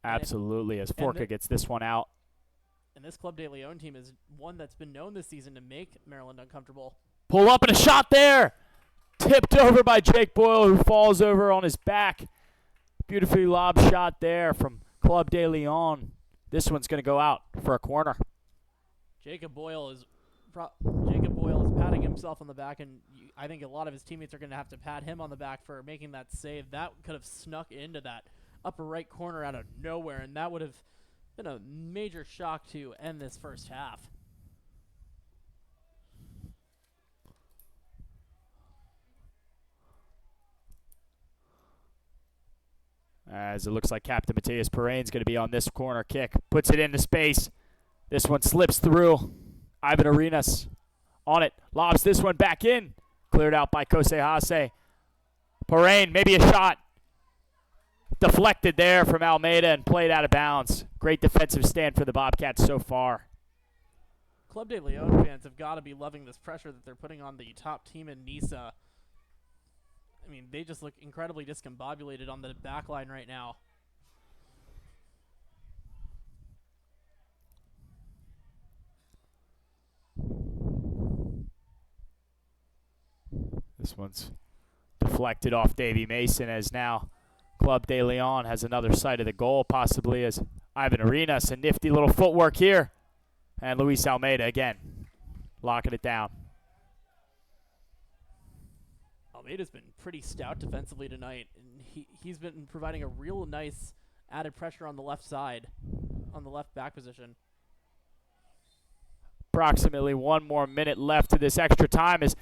Absolutely, as Forca gets this one out.
And this Club de Lyon team is one that's been known this season to make Maryland uncomfortable.
Pull up and a shot there. Tipped over by Jake Boyle, who falls over on his back. Beautifully lob shot there from Club de Lyon. This one's going to go out for a corner.
Jacob Boyle is patting himself on the back, and I think a lot of his teammates are going to have to pat him on the back for making that save. That could have snuck into that upper right corner out of nowhere, and that would have been a major shock to end this first half.
As it looks like Captain Matthias Perrine's going to be on this corner kick. Puts it into space. This one slips through. Ivan Arenas on it. Lobs this one back in. Cleared out by Kosehase. Perrine, maybe a shot. Deflected there from Almeida and played out of bounds. Great defensive stand for the Bobcats so far.
Club de Lyon fans have got to be loving this pressure that they're putting on the top team in NISA. I mean, they just look incredibly discombobulated on the back line right now.
This one's deflected off Davy Mason as now Club de Lyon has another sight of the goal, possibly as Ivan Arenas. A nifty little footwork here. And Luis Almeida again, locking it down.
Almeida's been pretty stout defensively tonight, and he's been providing a real nice added pressure on the left side, on the left back position.
Approximately 1 more minute left to this extra time as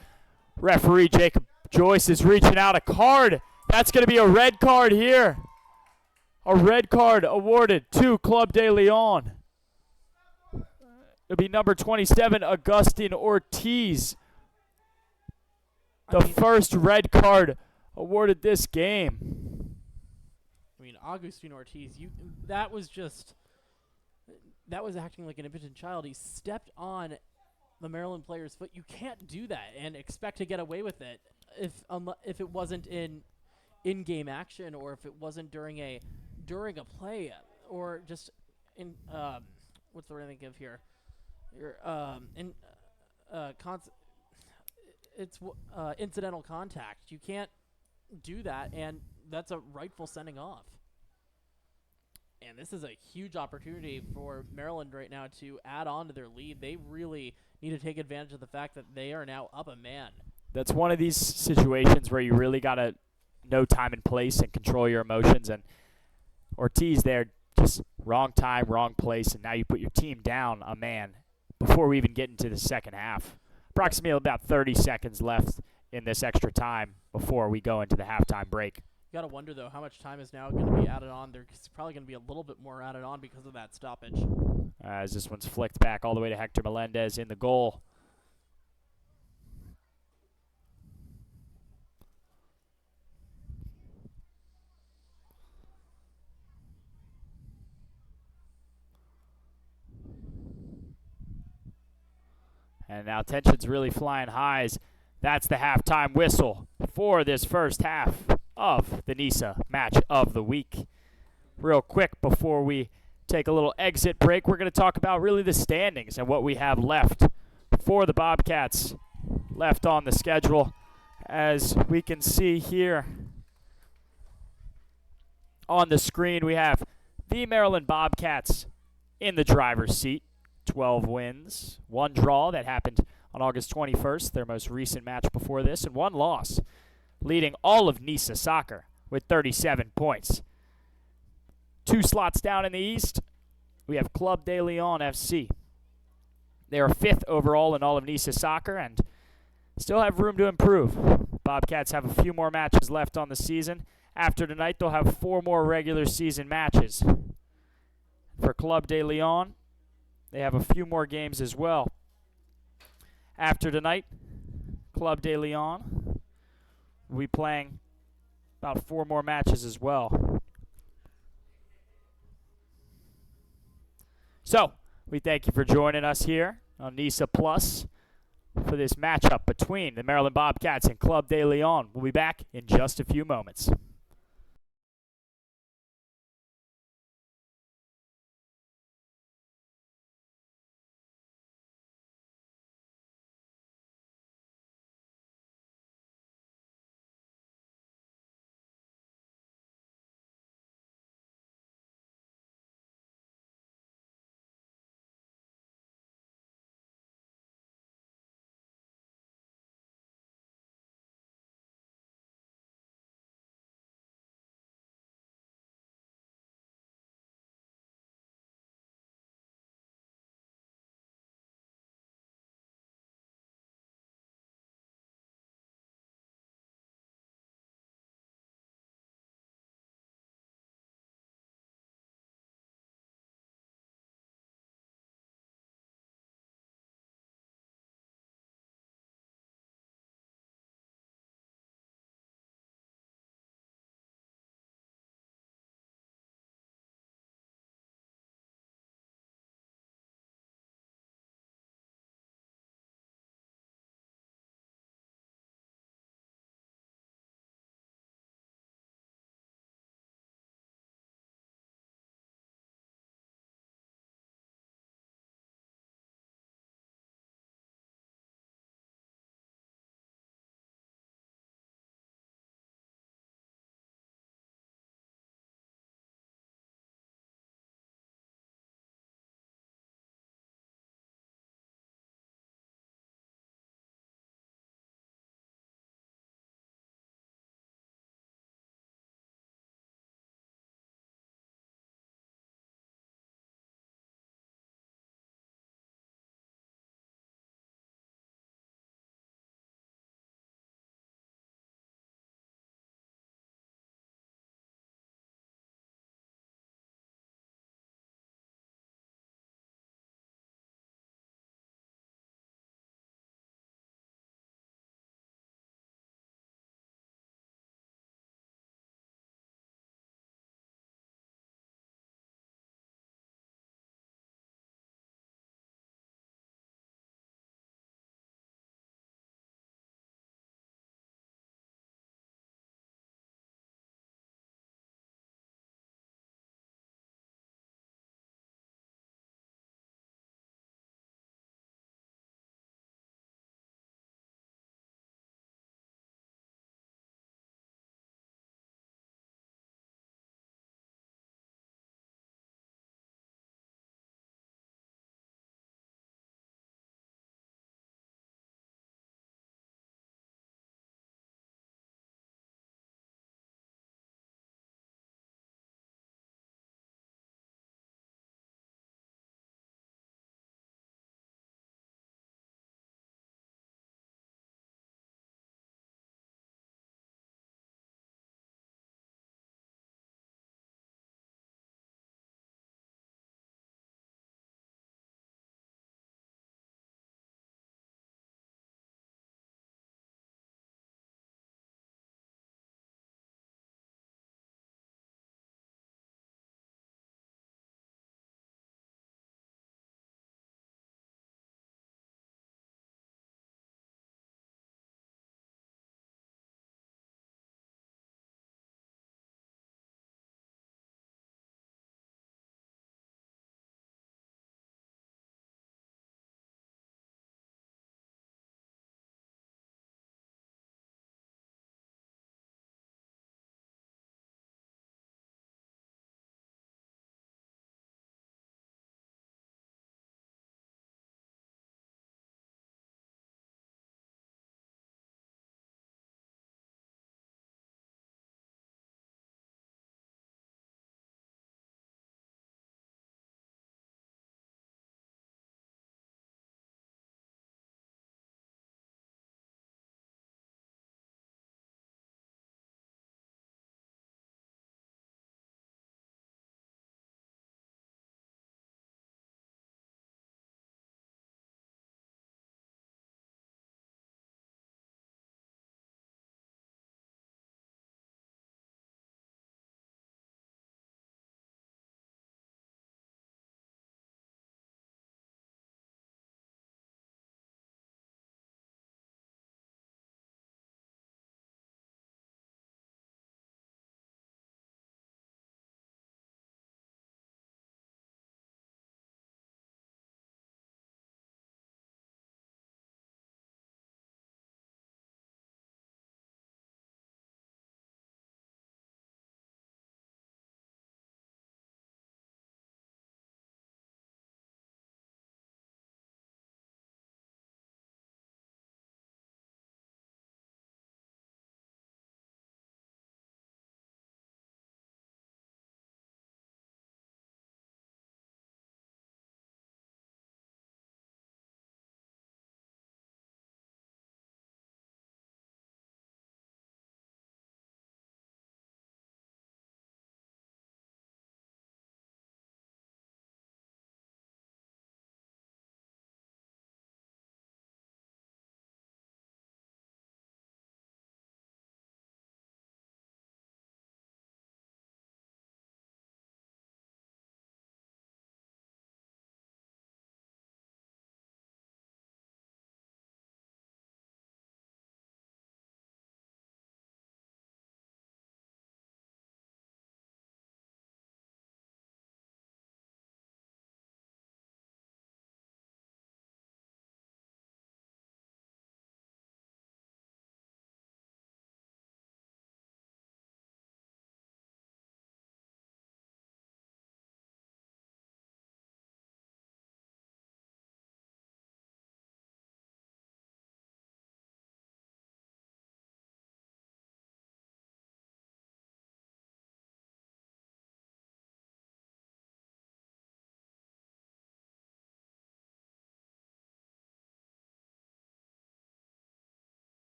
referee Jacob Joyce is reaching out a card. That's going to be a red card here. A red card awarded to Club de Lyon. It'll be number 27, Agustin Ortiz. The first red card awarded this game.
I mean, Agustin Ortiz, that was acting like an impotent child. He stepped on the Maryland player's foot. You can't do that and expect to get away with it if it wasn't in-game action, or if it wasn't during a play, or just in what's the word I think of here? It's incidental contact. You can't do that, and that's a rightful sending off. And this is a huge opportunity for Maryland right now to add on to their lead. They really need to take advantage of the fact that they are now up a man.
That's one of these situations where you really got to know time and place and control your emotions. And Ortiz there, just wrong time, wrong place, and now you put your team down a man before we even get into the second half. Approximately about 30 seconds left in this extra time before we go into the halftime break.
You got to wonder, though, how much time is now going to be added on. There's probably going to be a little bit more added on because of that stoppage.
As this one's flicked back all the way to Hector Melendez in the goal. And now tension's really flying high as that's the halftime whistle for this first half of the NISA Match of the Week. Real quick before we take a little exit break, we're going to talk about really the standings and what we have left for the Bobcats left on the schedule. As we can see here on the screen, we have the Maryland Bobcats in the driver's seat. 12 wins, 1 draw that happened on August 21st, their most recent match before this, and 1 loss, leading all of NISA soccer with 37 points. 2 slots down in the East, we have Club de Lyon FC. They are 5th overall in all of NISA soccer and still have room to improve. Bobcats have a few more matches left on the season. After tonight, they'll have 4 more regular season matches. For Club de Lyon, they have a few more games as well. After tonight, Club de Lyon will be playing about 4 more matches as well. So, we thank you for joining us here on NISA Plus for this matchup between the Maryland Bobcats and Club de Lyon. We'll be back in just a few moments.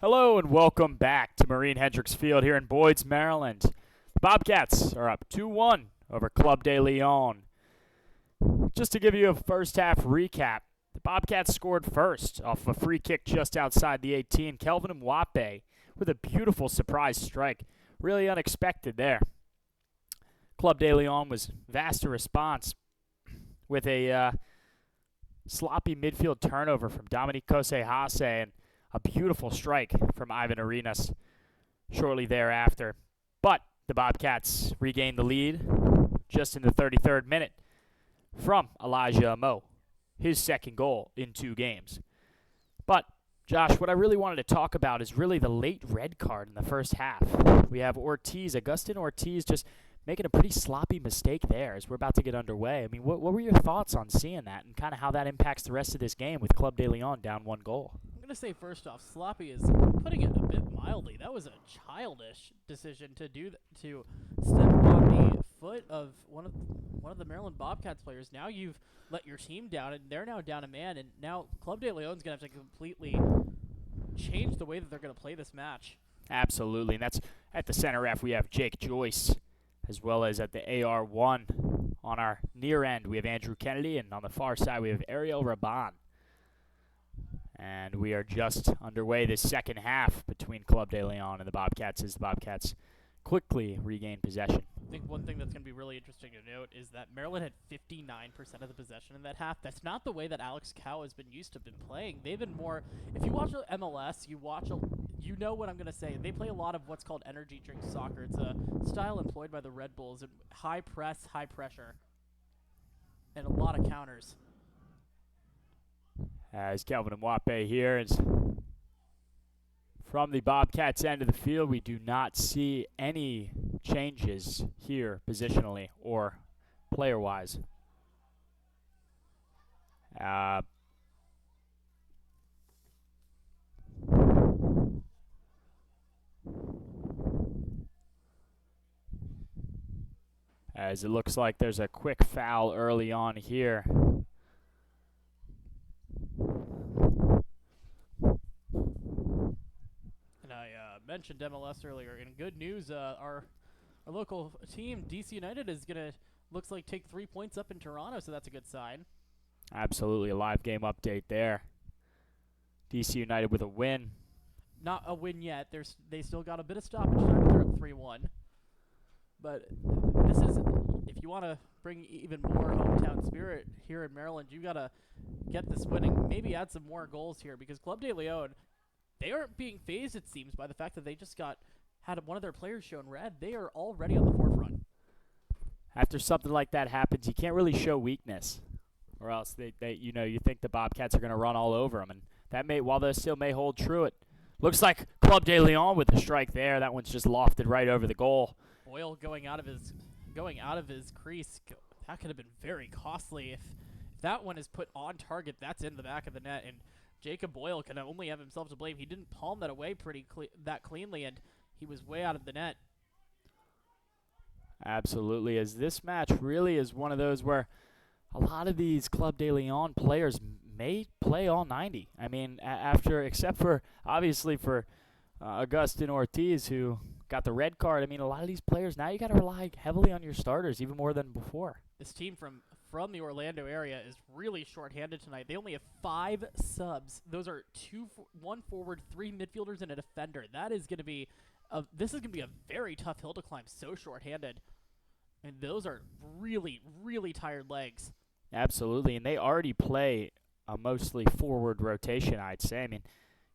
Hello and welcome back to Marine Hendricks Field here in Boyd's, Maryland. The Bobcats are up 2-1 over Club de Lyon. Just to give you a first half recap, the Bobcats scored first off a free kick just outside the 18. Kelvin Mwape with a beautiful surprise strike. Really unexpected there. Club de Lyon was vast to response with a sloppy midfield turnover from Dominique Kosehase and a beautiful strike from Ivan Arenas shortly thereafter. But the Bobcats regained the lead just in the 33rd minute from Elijah Amo, his second goal in 2 games. But, Josh, what I really wanted to talk about is really the late red card in the first half. We have Augustin Ortiz just making a pretty sloppy mistake there as we're about to get underway. I mean, what were your thoughts on seeing that and kind of how that impacts the rest of this game with Club de Lyon down 1 goal?
I'm going to say first off, sloppy is putting it a bit mildly. That was a childish decision to do to step on the foot of one of the Maryland Bobcats players. Now you've let your team down, and they're now down a man, and now Club de Leon's going to have to completely change the way that they're going to play this match.
Absolutely, and that's at the center ref. We have Jake Joyce, as well as at the AR1 on our near end, we have Andrew Kennedy, and on the far side, we have Ariel Raban. And we are just underway this second half between Club de Lyon and the Bobcats as the Bobcats quickly regain possession.
I think one thing that's going to be really interesting to note is that Maryland had 59% of the possession in that half. That's not the way that Alex Cow has been used to playing. They've been more, if you watch MLS, you know what I'm going to say. They play a lot of what's called energy drink soccer. It's a style employed by the Red Bulls, and high press, high pressure, and a lot of counters.
As Kelvin Mwape here is from the Bobcats end of the field, we do not see any changes here positionally or player-wise. As it looks like there's a quick foul early on here.
Mentioned MLS earlier. In good news, our local team, DC United, is gonna looks like take 3 points up in Toronto, so that's a good sign.
Absolutely, a live game update there. DC United with a win.
Not a win yet. They still got a bit of stoppage time. They're up 3-1. But this is, if you want to bring even more hometown spirit here in Maryland, you gotta get this winning. Maybe add some more goals here because Club de Leon, they aren't being phased, it seems, by the fact that they just had one of their players shown red. They are already on the forefront.
After something like that happens, you can't really show weakness, or else you think the Bobcats are going to run all over them, and that while they still may hold true, it looks like Club de Lyon with the strike there. That one's just lofted right over the goal.
Boyle going out of his crease. That could have been very costly if that one is put on target. That's in the back of the net, and Jacob Boyle can only have himself to blame. He didn't palm that away that cleanly, and he was way out of the net.
Absolutely, as this match really is one of those where a lot of these Club de Lyon players may play all 90. I mean, except for, obviously, for Augustin Ortiz, who got the red card. I mean, a lot of these players, now you got to rely heavily on your starters, even more than before.
This team from the Orlando area is really shorthanded tonight. They only have 5 subs. Those are 1 forward, 3 midfielders, and a defender. This is going to be a very tough hill to climb, so shorthanded. And those are really, really tired legs.
Absolutely, and they already play a mostly forward rotation, I'd say. I mean,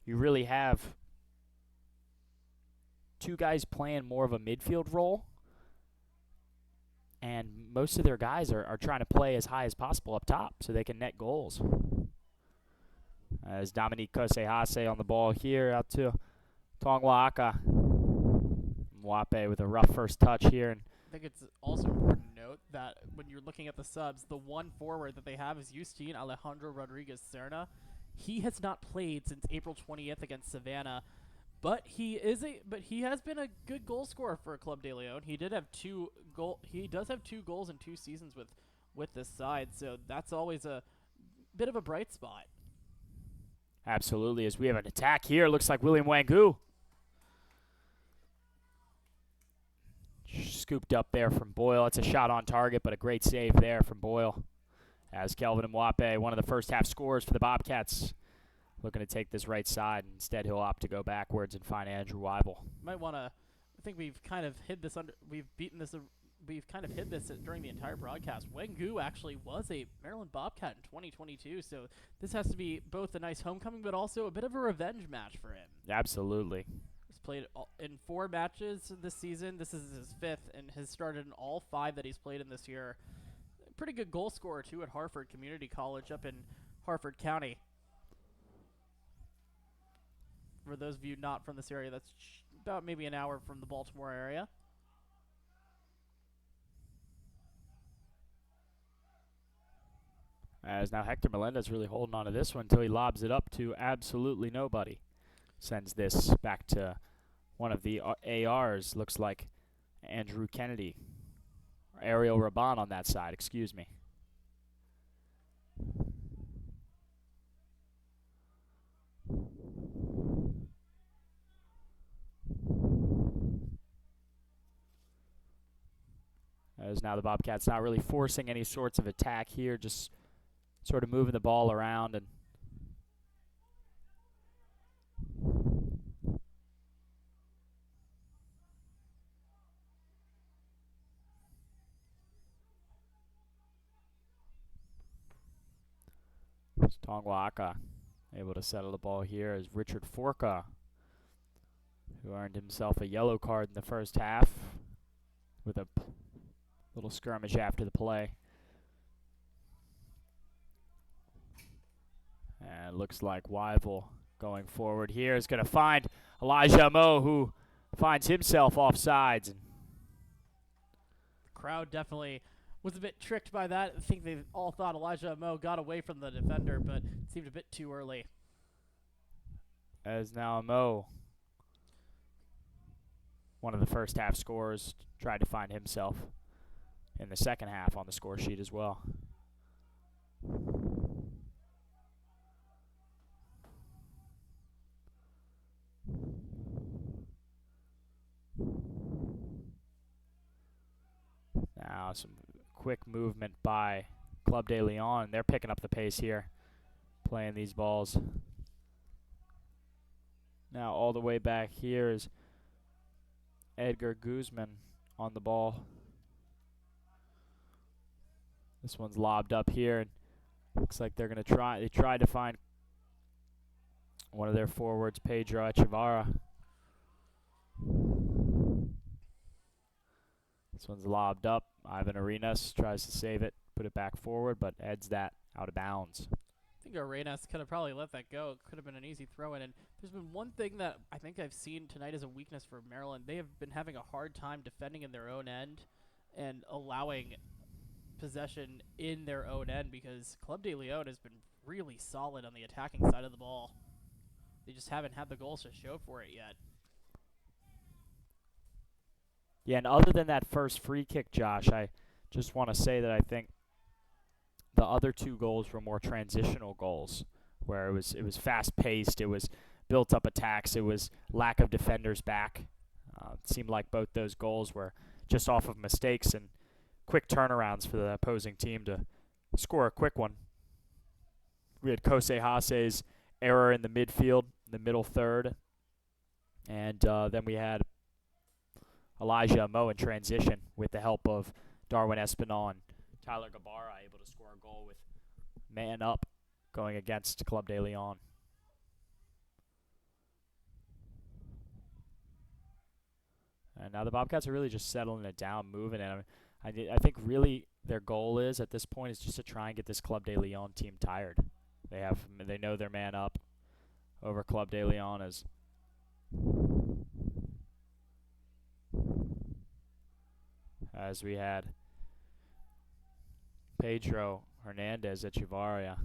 you really have 2 guys playing more of a midfield role, and most of their guys are trying to play as high as possible up top so they can net goals. As Dominique Kosehase on the ball here out to Tongwaaka. Mwape with a rough first touch here. And
I think it's also important to note that when you're looking at the subs, the one forward that they have is Justine Alejandro Rodriguez Serna. He has not played since April 20th against Savannah. But he has been a good goal scorer for Club de Leon. He does have 2 goals in 2 seasons with this side, so that's always a bit of a bright spot.
Absolutely, as we have an attack here. Looks like William Wangu. Scooped up there from Boyle. It's a shot on target, but a great save there from Boyle. As Kelvin Mwape, one of the first half scorers for the Bobcats, looking to take this right side. Instead, he'll opt to go backwards and find Andrew Weibel.
Might want to. I think we've kind of hid this under. We've beaten this. We've kind of hid this during the entire broadcast. Wengu actually was a Maryland Bobcat in 2022, so this has to be both a nice homecoming, but also a bit of a revenge match for him.
Absolutely.
He's played in 4 matches this season. This is his 5th, and has started in all 5 that he's played in this year. Pretty good goal scorer, too, at Harford Community College up in Harford County. For those of you not from this area, that's about maybe an hour from the Baltimore area.
As now Hector Melendez really holding on to this one until he lobs it up to absolutely nobody. Sends this back to one of the ARs. Looks like Andrew Kennedy. Or Ariel Raban on that side, excuse me. As now the Bobcats not really forcing any sorts of attack here, just sort of moving the ball around and Tongwaka able to settle the ball here as Richard Forka, who earned himself a yellow card in the first half with a little skirmish after the play. And looks like Weibel going forward here is going to find Elijah Mo, who finds himself off sides. And
the crowd definitely was a bit tricked by that. I think they all thought Elijah Mo got away from the defender, but it seemed a bit too early.
as now Mo, one of the first half scorers, tried to find himself in the second half on the score sheet as well. Now some quick movement by Club de Lyon. They're picking up the pace here, playing these balls. Now all the way back here is Edgar Guzman on the ball. This one's lobbed up here, and looks like they're going to try. They tried to find one of their forwards, Pedro Echevarra. This one's lobbed up. Ivan Arenas tries to save it, put it back forward, but heads that out of bounds.
I think Arenas could have probably let that go. It could have been an easy throw-in. And there's been one thing that I think I've seen tonight as a weakness for Maryland. They have been having a hard time defending in their own end and allowing possession in their own end, because Club de Lyon has been really solid on the attacking side of the ball. They just haven't had the goals to show for it yet.
Yeah, and other than that first free kick, Josh, I just want to say that I think the other 2 goals were more transitional goals, where it was fast-paced, it was built-up attacks, it was lack of defenders back. It seemed like both those goals were just off of mistakes and quick turnarounds for the opposing team to score a quick one. We had Kosei Hase's error in the midfield, the middle third, and then we had Elijah Mo in transition with the help of Darwin Espinal and Tyler Gabarra, able to score a goal with man up going against Club de Lyon. And now the Bobcats are really just settling it down, moving it. I think really their goal is at this point is just to try and get this Club de Lyon team tired. They know their man up over Club de Lyon as we had Pedro Hernandez Echevarria.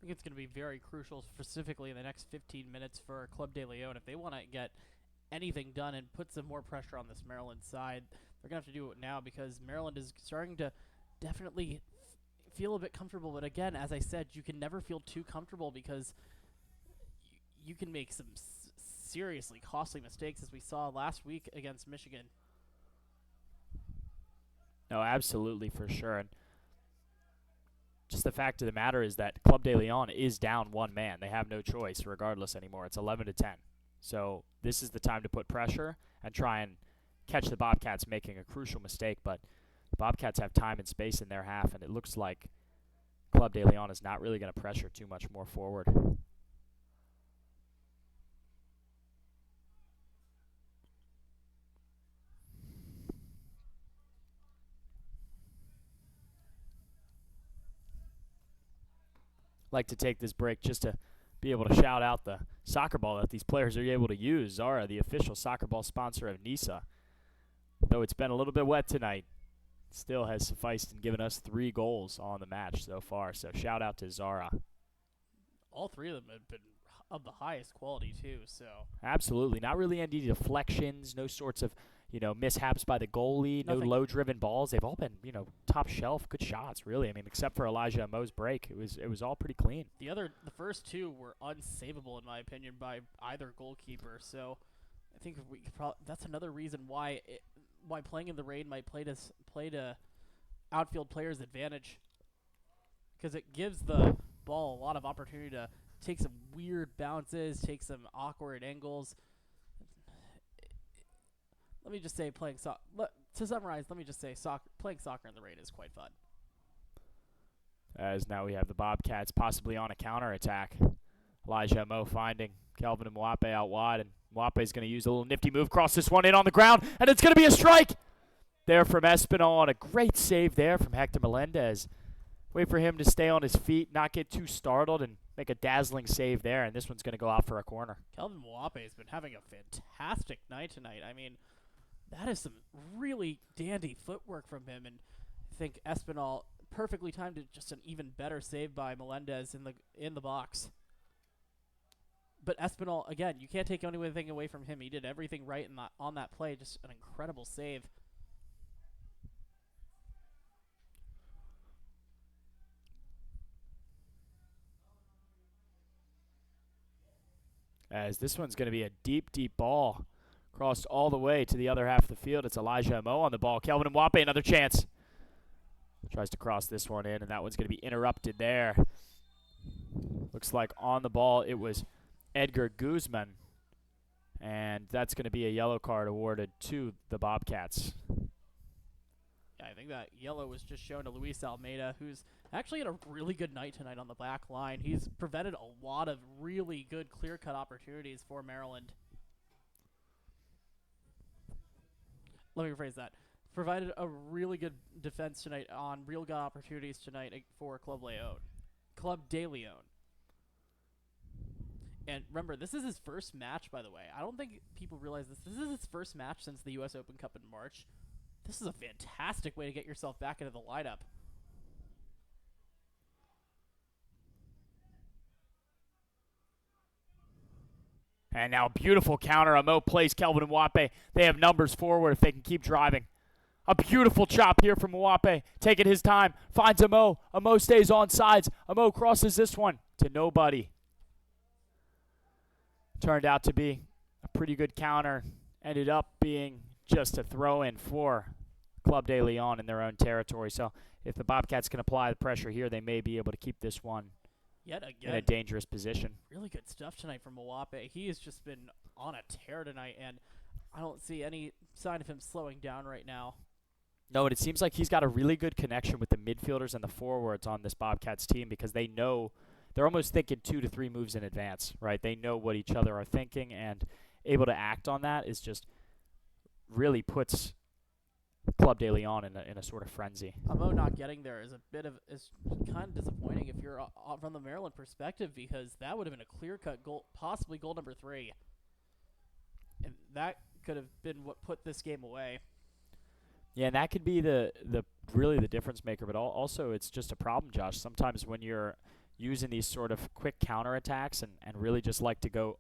think it's going to be very crucial, specifically in the next 15 minutes for Club de Lyon. If they want to get anything done and put some more pressure on this Maryland side, they're going to have to do it now because Maryland is starting to definitely feel a bit comfortable. But again, as I said, you can never feel too comfortable because you can make some seriously costly mistakes, as we saw last week against Michigan.
No, absolutely, for sure. And just the fact of the matter is that Club de Lyon is down one man. They have no choice regardless anymore. It's 11-10. So this is the time to put pressure and try and catch the Bobcats making a crucial mistake. But the Bobcats have time and space in their half, and it looks like Club de Lyon is not really going to pressure too much more forward. Like to take this break just to be able to shout out the soccer ball that these players are able to use. Zara, the official soccer ball sponsor of NISA. Though it's been a little bit wet tonight, still has sufficed in giving us 3 goals on the match so far. So shout out to Zara.
All 3 of them have been of the highest quality too. So
absolutely, not really any deflections, no sorts of mishaps by the goalie,
Nothing.
No low-driven balls. They've all been top shelf, good shots, really. I mean, except for Elijah Mo's break, it was all pretty clean.
The first 2 were unsavable in my opinion by either goalkeeper. So I think that's another reason why playing in the rain might play to outfield players' advantage, because it gives the ball a lot of opportunity to take some weird bounces, take some awkward angles. Let me just say, to summarize, let me just say playing soccer in the rain is quite fun.
As now we have the Bobcats possibly on a counterattack. Elijah Mo finding Kelvin and Mwape out wide, and Mwape is going to use a little nifty move, cross this one in on the ground, and it's going to be a strike there from Espinal on a great save there from Hector Melendez. Wait for him to stay on his feet, not get too startled, and make a dazzling save there, and this one's going to go out for a corner.
Kelvin Mwape has been having a fantastic night tonight. I mean, that is some really dandy footwork from him, and I think Espinal perfectly timed it, just an even better save by Melendez in the box. But Espinal, again, you can't take anything away from him. He did everything right on that play, just an incredible save.
As this one's going to be a deep, deep ball. Crossed all the way to the other half of the field. It's Elijah Mo on the ball. Kelvin Mwape, another chance. Tries to cross this one in, and that one's going to be interrupted there. Looks like on the ball it was Edgar Guzman. And that's going to be a yellow card awarded to the Bobcats.
Yeah, I think that yellow was just shown to Luis Almeida, who's actually had a really good night tonight on the back line. He's prevented a lot of really good clear-cut opportunities for Maryland. Let me rephrase that. Provided a really good defense tonight on real good opportunities tonight for Club de Lyon. And remember, this is his first match, by the way. I don't think people realize this. This is his first match since the U.S. Open Cup in March. This is a fantastic way to get yourself back into the lineup.
And now beautiful counter. Mo plays Kelvin Mwape. They have numbers forward if they can keep driving. A beautiful chop here from Mwape. Taking his time. Finds Amo. Amo stays on sides. Amo crosses this one to nobody. Turned out to be a pretty good counter. Ended up being just a throw-in for Club de Lyon in their own territory. So if the Bobcats can apply the pressure here, they may be able to keep this one
yet again
in a dangerous position.
Really good stuff tonight from Mwape. He has just been on a tear tonight, and I don't see any sign of him slowing down right now.
No, and it seems like he's got a really good connection with the midfielders and the forwards on this Bobcats team, because they know they're almost thinking 2 to 3 moves in advance, right? They know what each other are thinking, and able to act on that is just really puts Club de Lyon in a sort of frenzy.
Amo not getting there is kind of disappointing if you're from the Maryland perspective, because that would have been a clear-cut goal, possibly goal number 3. And that could have been what put this game away.
Yeah, and that could be the really the difference maker, but also it's just a problem, Josh. Sometimes when you're using these sort of quick counterattacks and really just like to go,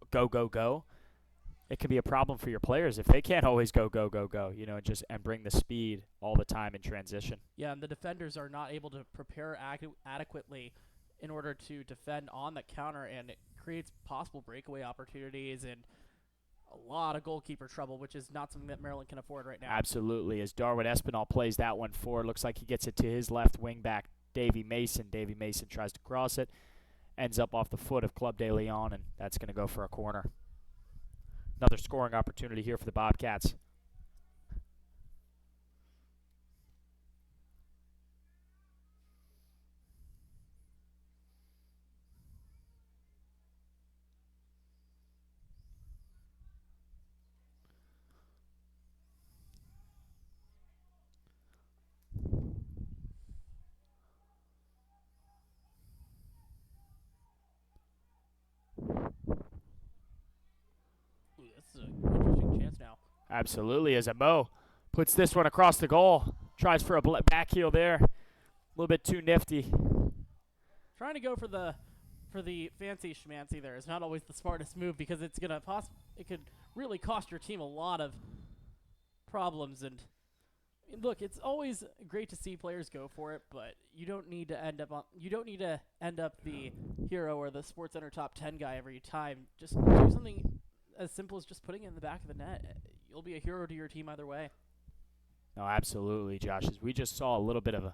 it can be a problem for your players if they can't always go, and bring the speed all the time in transition.
Yeah, and the defenders are not able to prepare adequately in order to defend on the counter, and it creates possible breakaway opportunities and a lot of goalkeeper trouble, which is not something that Maryland can afford right now.
Absolutely. As Darwin Espinal plays that one forward, looks like he gets it to his left wing back, Davy Mason. Davy Mason tries to cross it, ends up off the foot of Club de Lyon, and that's going to go for a corner. Another scoring opportunity here for the Bobcats.
Ooh, this is an interesting chance now.
Absolutely, as Mo puts this one across the goal. Tries for a back heel there. A little bit too nifty.
Trying to go for the fancy schmancy there is not always the smartest move, because it's gonna it could really cost your team a lot of problems. And look, it's always great to see players go for it, but you don't need to end up the hero or the SportsCenter top 10 guy every time. Just do something as simple as just putting it in the back of the net. You'll be a hero to your team either way.
No, absolutely, Josh. As we just saw a little bit of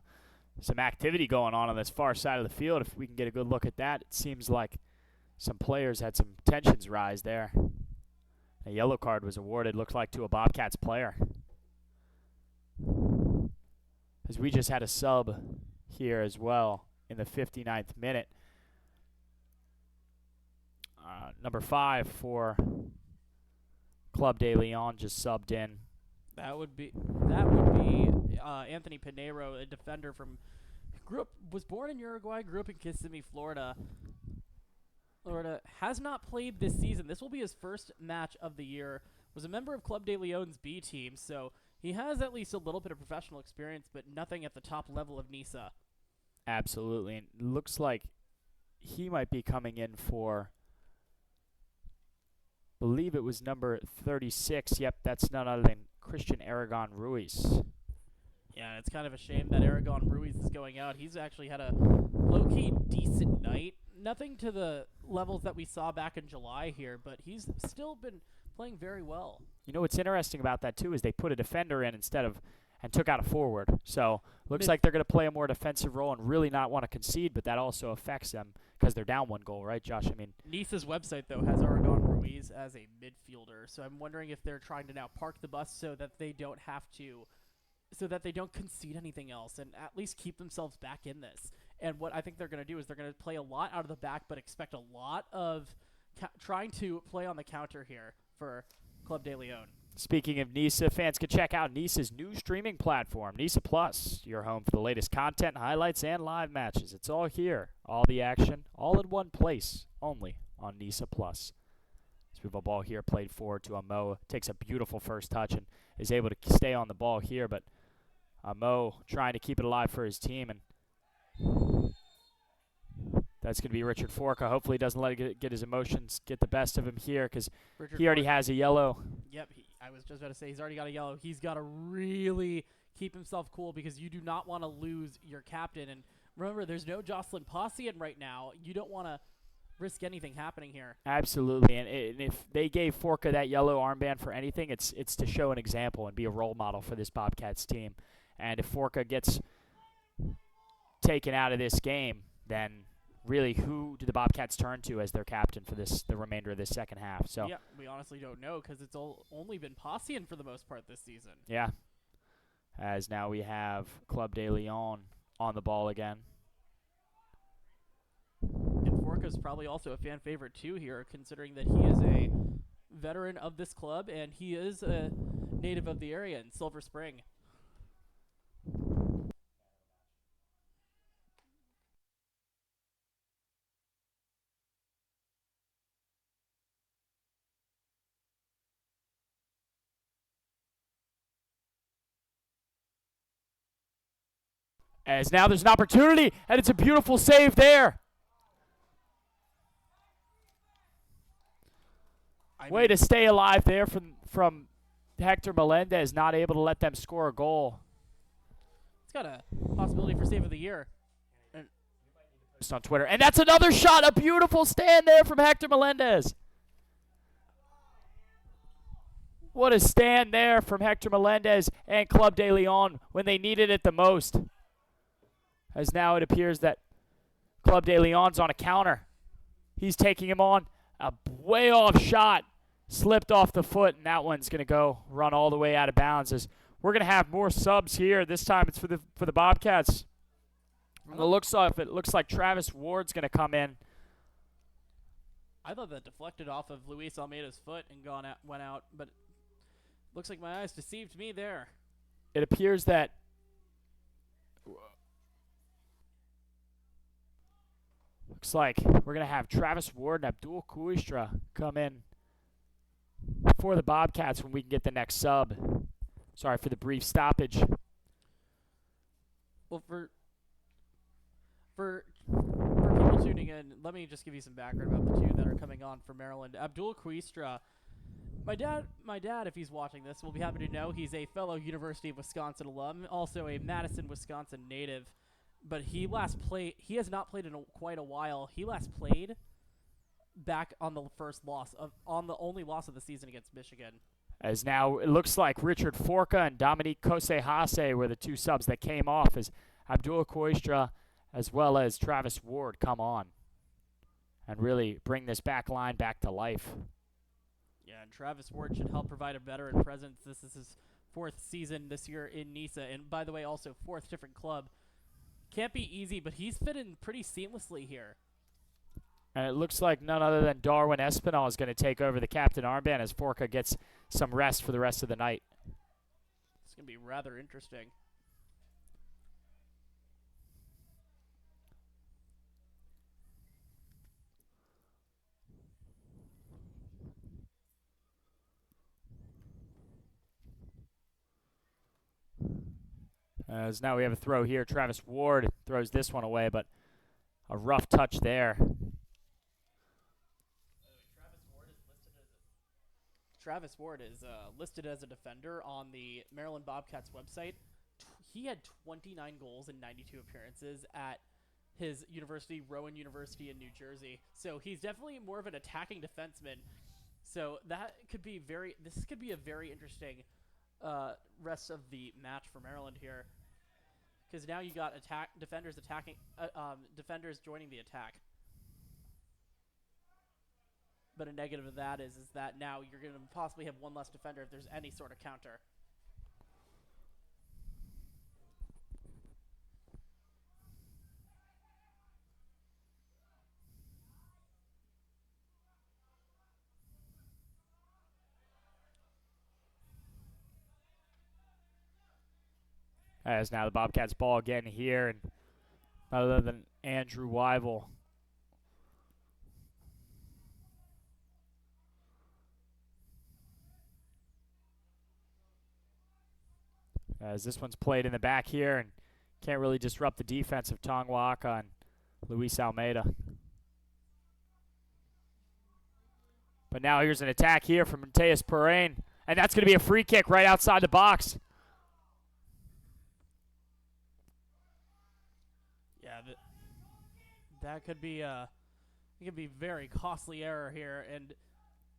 some activity going on this far side of the field. If we can get a good look at that, it seems like some players had some tensions rise there. A yellow card was awarded, looked like, to a Bobcats player. As we just had a sub here as well in the 59th minute. Number 5 for Club de Lyon just subbed in.
That would be Anthony Pinheiro, a defender was born in Uruguay, grew up in Kissimmee, Florida. Has not played this season. This will be his first match of the year. Was a member of Club de Lyon's B team, so he has at least a little bit of professional experience, but nothing at the top level of NISA.
Absolutely, and it looks like he might be coming in for, I believe it was number 36. Yep, that's none other than Christian Aragon Ruiz.
Yeah, it's kind of a shame that Aragon Ruiz is going out. He's actually had a low-key decent night. Nothing to the levels that we saw back in July here, but he's still been playing very well.
You know what's interesting about that, too, is they put a defender in and took out a forward. So looks like they're going to play a more defensive role and really not want to concede, but that also affects them because they're down 1 goal, right, Josh? I mean,
NISA's website, though, has Aragon Ruiz as a midfielder, so I'm wondering if they're trying to now park the bus so that they don't concede anything else and at least keep themselves back in this. And what I think they're going to do is they're going to play a lot out of the back, but expect a lot of trying to play on the counter here for Club de Lyon.
Speaking of NISA, fans can check out NISA's new streaming platform, NISA Plus, your home for the latest content, highlights, and live matches. It's all here, all the action, all in one place, only on NISA Plus. So we have a ball here played forward to Mo. Takes a beautiful first touch and is able to stay on the ball here, but Mo trying to keep it alive for his team, and that's going to be Richard Forka. Hopefully he doesn't let it get his emotions get the best of him here, because he already has a yellow.
Yep, I was just about to say he's already got a yellow. He's got to really keep himself cool, because you do not want to lose your captain. And remember, there's no Jocelyn Posse in right now. You don't want to risk anything happening here.
Absolutely, and if they gave Forka that yellow armband for anything, it's to show an example and be a role model for this Bobcats team. And if Forka gets taken out of this game, then really who do the Bobcats turn to as their captain for the remainder of this second half? So
yeah, we honestly don't know, because it's only been Possian for the most part this season.
Yeah, as now we have Club de Lyon on the ball again.
And Forka's probably also a fan favorite too here, considering that he is a veteran of this club and he is a native of the area in Silver Spring.
As now there's an opportunity, and it's a beautiful save there. Way to stay alive there from Hector Melendez, not able to let them score a goal.
It's got a possibility for save of the year.
On Twitter. And that's another shot. A beautiful stand there from Hector Melendez. What a stand there from Hector Melendez and Club de Lyon when they needed it the most. As now it appears that Club de Lyon's on a counter. He's taking him on. A way off shot. Slipped off the foot, and that one's going to go run all the way out of bounds. As we're going to have more subs here. This time it's for the Bobcats. From the looks of it, looks like Travis Ward's going to come in.
I thought that deflected off of Luis Almeida's foot and went out, but looks like my eyes deceived me there.
It appears that looks like we're going to have Travis Ward and Abdul Kuistra come in for the Bobcats when we can get the next sub. Sorry for the brief stoppage.
Well, for people tuning in, let me just give you some background about the two that are coming on for Maryland. Abdul Kuistra, my dad, if he's watching this, will be happy to know he's a fellow University of Wisconsin alum, also a Madison, Wisconsin native. But he has not played in quite a while. He last played back on the on the only loss of the season against Michigan.
As now it looks like Richard Forca and Dominique Kosehase were the two subs that came off as Abdul Kuistra as well as Travis Ward come on and really bring this back line back to life.
Yeah, and Travis Ward should help provide a veteran presence. This is his 4th season this year in NISA, and by the way, also 4th different club. Can't be easy, but he's fit in pretty seamlessly here.
And it looks like none other than Darwin Espinal is going to take over the captain armband as Forca gets some rest for the rest of the night.
It's going to be rather interesting.
As now we have a throw here. Travis Ward throws this one away, but a rough touch there.
Travis Ward is listed as a defender on the Maryland Bobcats website. He had 29 goals in 92 appearances at his university, Rowan University in New Jersey. So he's definitely more of an attacking defenseman. So this could be a very interesting rest of the match for Maryland here. Because now you got defenders joining the attack. But a negative of that is that now you're going to possibly have one less defender if there's any sort of counter.
As now the Bobcats ball again here, and other than Andrew Wyville. As this one's played in the back here and can't really disrupt the defense of Tongwaka and Luis Almeida. But now here's an attack here from Mateus Perrine, and that's going to be a free kick right outside the box.
Yeah, that could be very costly error here. And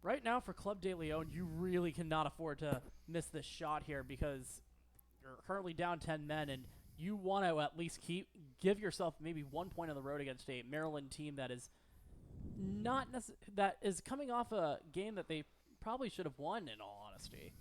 right now for Club de Lyon, you really cannot afford to miss this shot here because you're currently down 10 men, and you want to at least give yourself maybe 1 point on the road against a Maryland team that is that is coming off a game that they probably should have won, in all honesty.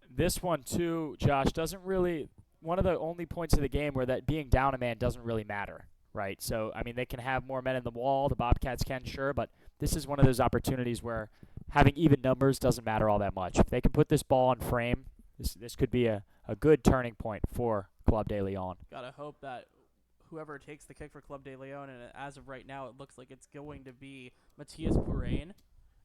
This one too, Josh, doesn't really one of the only points of the game where that being down a man doesn't really matter, right? So I mean, they can have more men in the wall, the Bobcats can, sure, but this is one of those opportunities where having even numbers doesn't matter all that much. If they can put this ball on frame, this could be a good turning point for Club de Lyon.
Gotta hope that whoever takes the kick for Club de Lyon, and as of right now, it looks like it's going to be Mateus Perrine.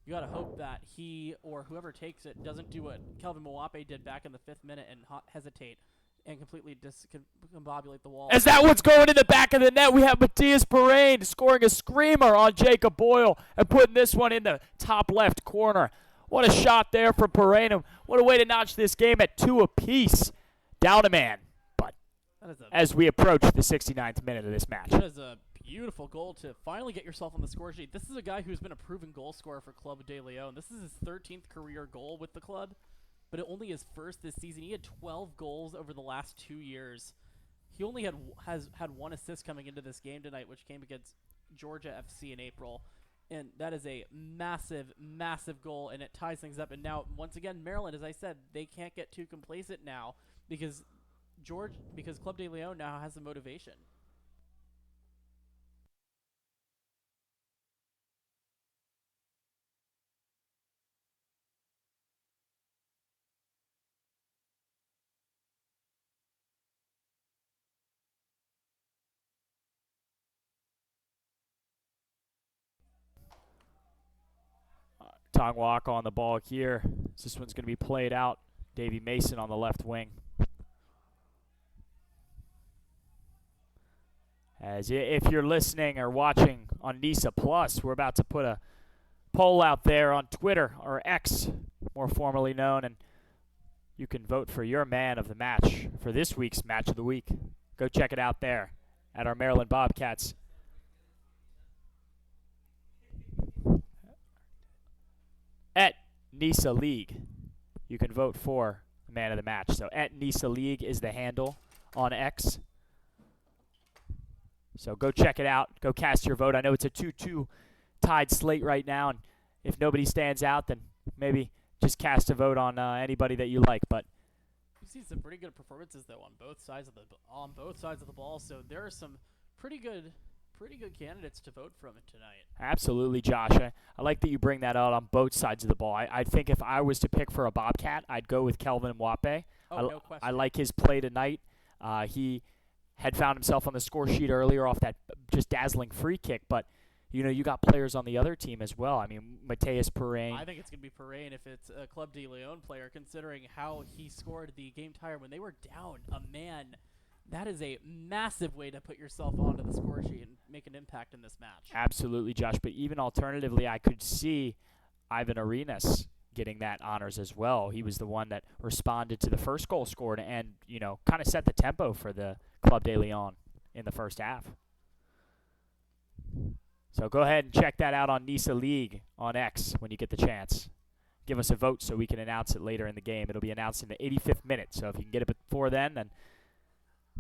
You gotta hope that he or whoever takes it doesn't do what Kelvin Mwape did back in the 5th minute and hesitate and completely discombobulate the wall.
As that one's going in the back of the net, we have Mateus Perrine scoring a screamer on Jacob Boyle and putting this one in the top left corner. What a shot there from Perena. What a way to notch this game at 2 apiece. Down a man. But as we approach the 69th minute of this match.
That is a beautiful goal to finally get yourself on the score sheet. This is a guy who's been a proven goal scorer for Club de Lyon. This is his 13th career goal with the club, but it only his first this season. He had 12 goals over the last 2 years. He only has had 1 assist coming into this game tonight, which came against Georgia FC in April. And that is a massive, massive goal, and it ties things up. And now, once again, Maryland, as I said, they can't get too complacent now because Club de Lyon now has the motivation.
Tong Walk on the ball here. This one's going to be played out. Davey Mason on the left wing. As if you're listening or watching on NISA Plus, we're about to put a poll out there on Twitter, or X, more formally known, and you can vote for your man of the match for this week's Match of the Week. Go check it out there at our Maryland Bobcats. At NISA League, you can vote for the man of the match. So at NISA League is the handle on X. So go check it out. Go cast your vote. I know it's a 2-2 tied slate right now, and if nobody stands out, then maybe just cast a vote on anybody that you like. But
We've seen some pretty good performances though on both sides of the ball. So there are some pretty good candidates to vote from tonight.
Absolutely, Josh. I like that you bring that out on both sides of the ball. I think if I was to pick for a Bobcat, I'd go with Kelvin Mwape.
No question.
I like his play tonight. He had found himself on the score sheet earlier off that just dazzling free kick, but you got players on the other team as well. I mean, Mateus Perrine.
I think it's going to be Perrine if it's a Club de Lyon player, considering how he scored the game tire when they were down a man. That is a massive way to put yourself onto the score sheet and make an impact in this match.
Absolutely, Josh. But even alternatively, I could see Ivan Arenas getting that honors as well. He was the one that responded to the first goal scored and, kind of set the tempo for the Club de Lyon in the first half. So go ahead and check that out on NISA League on X when you get the chance. Give us a vote so we can announce it later in the game. It'll be announced in the 85th minute. So if you can get it before then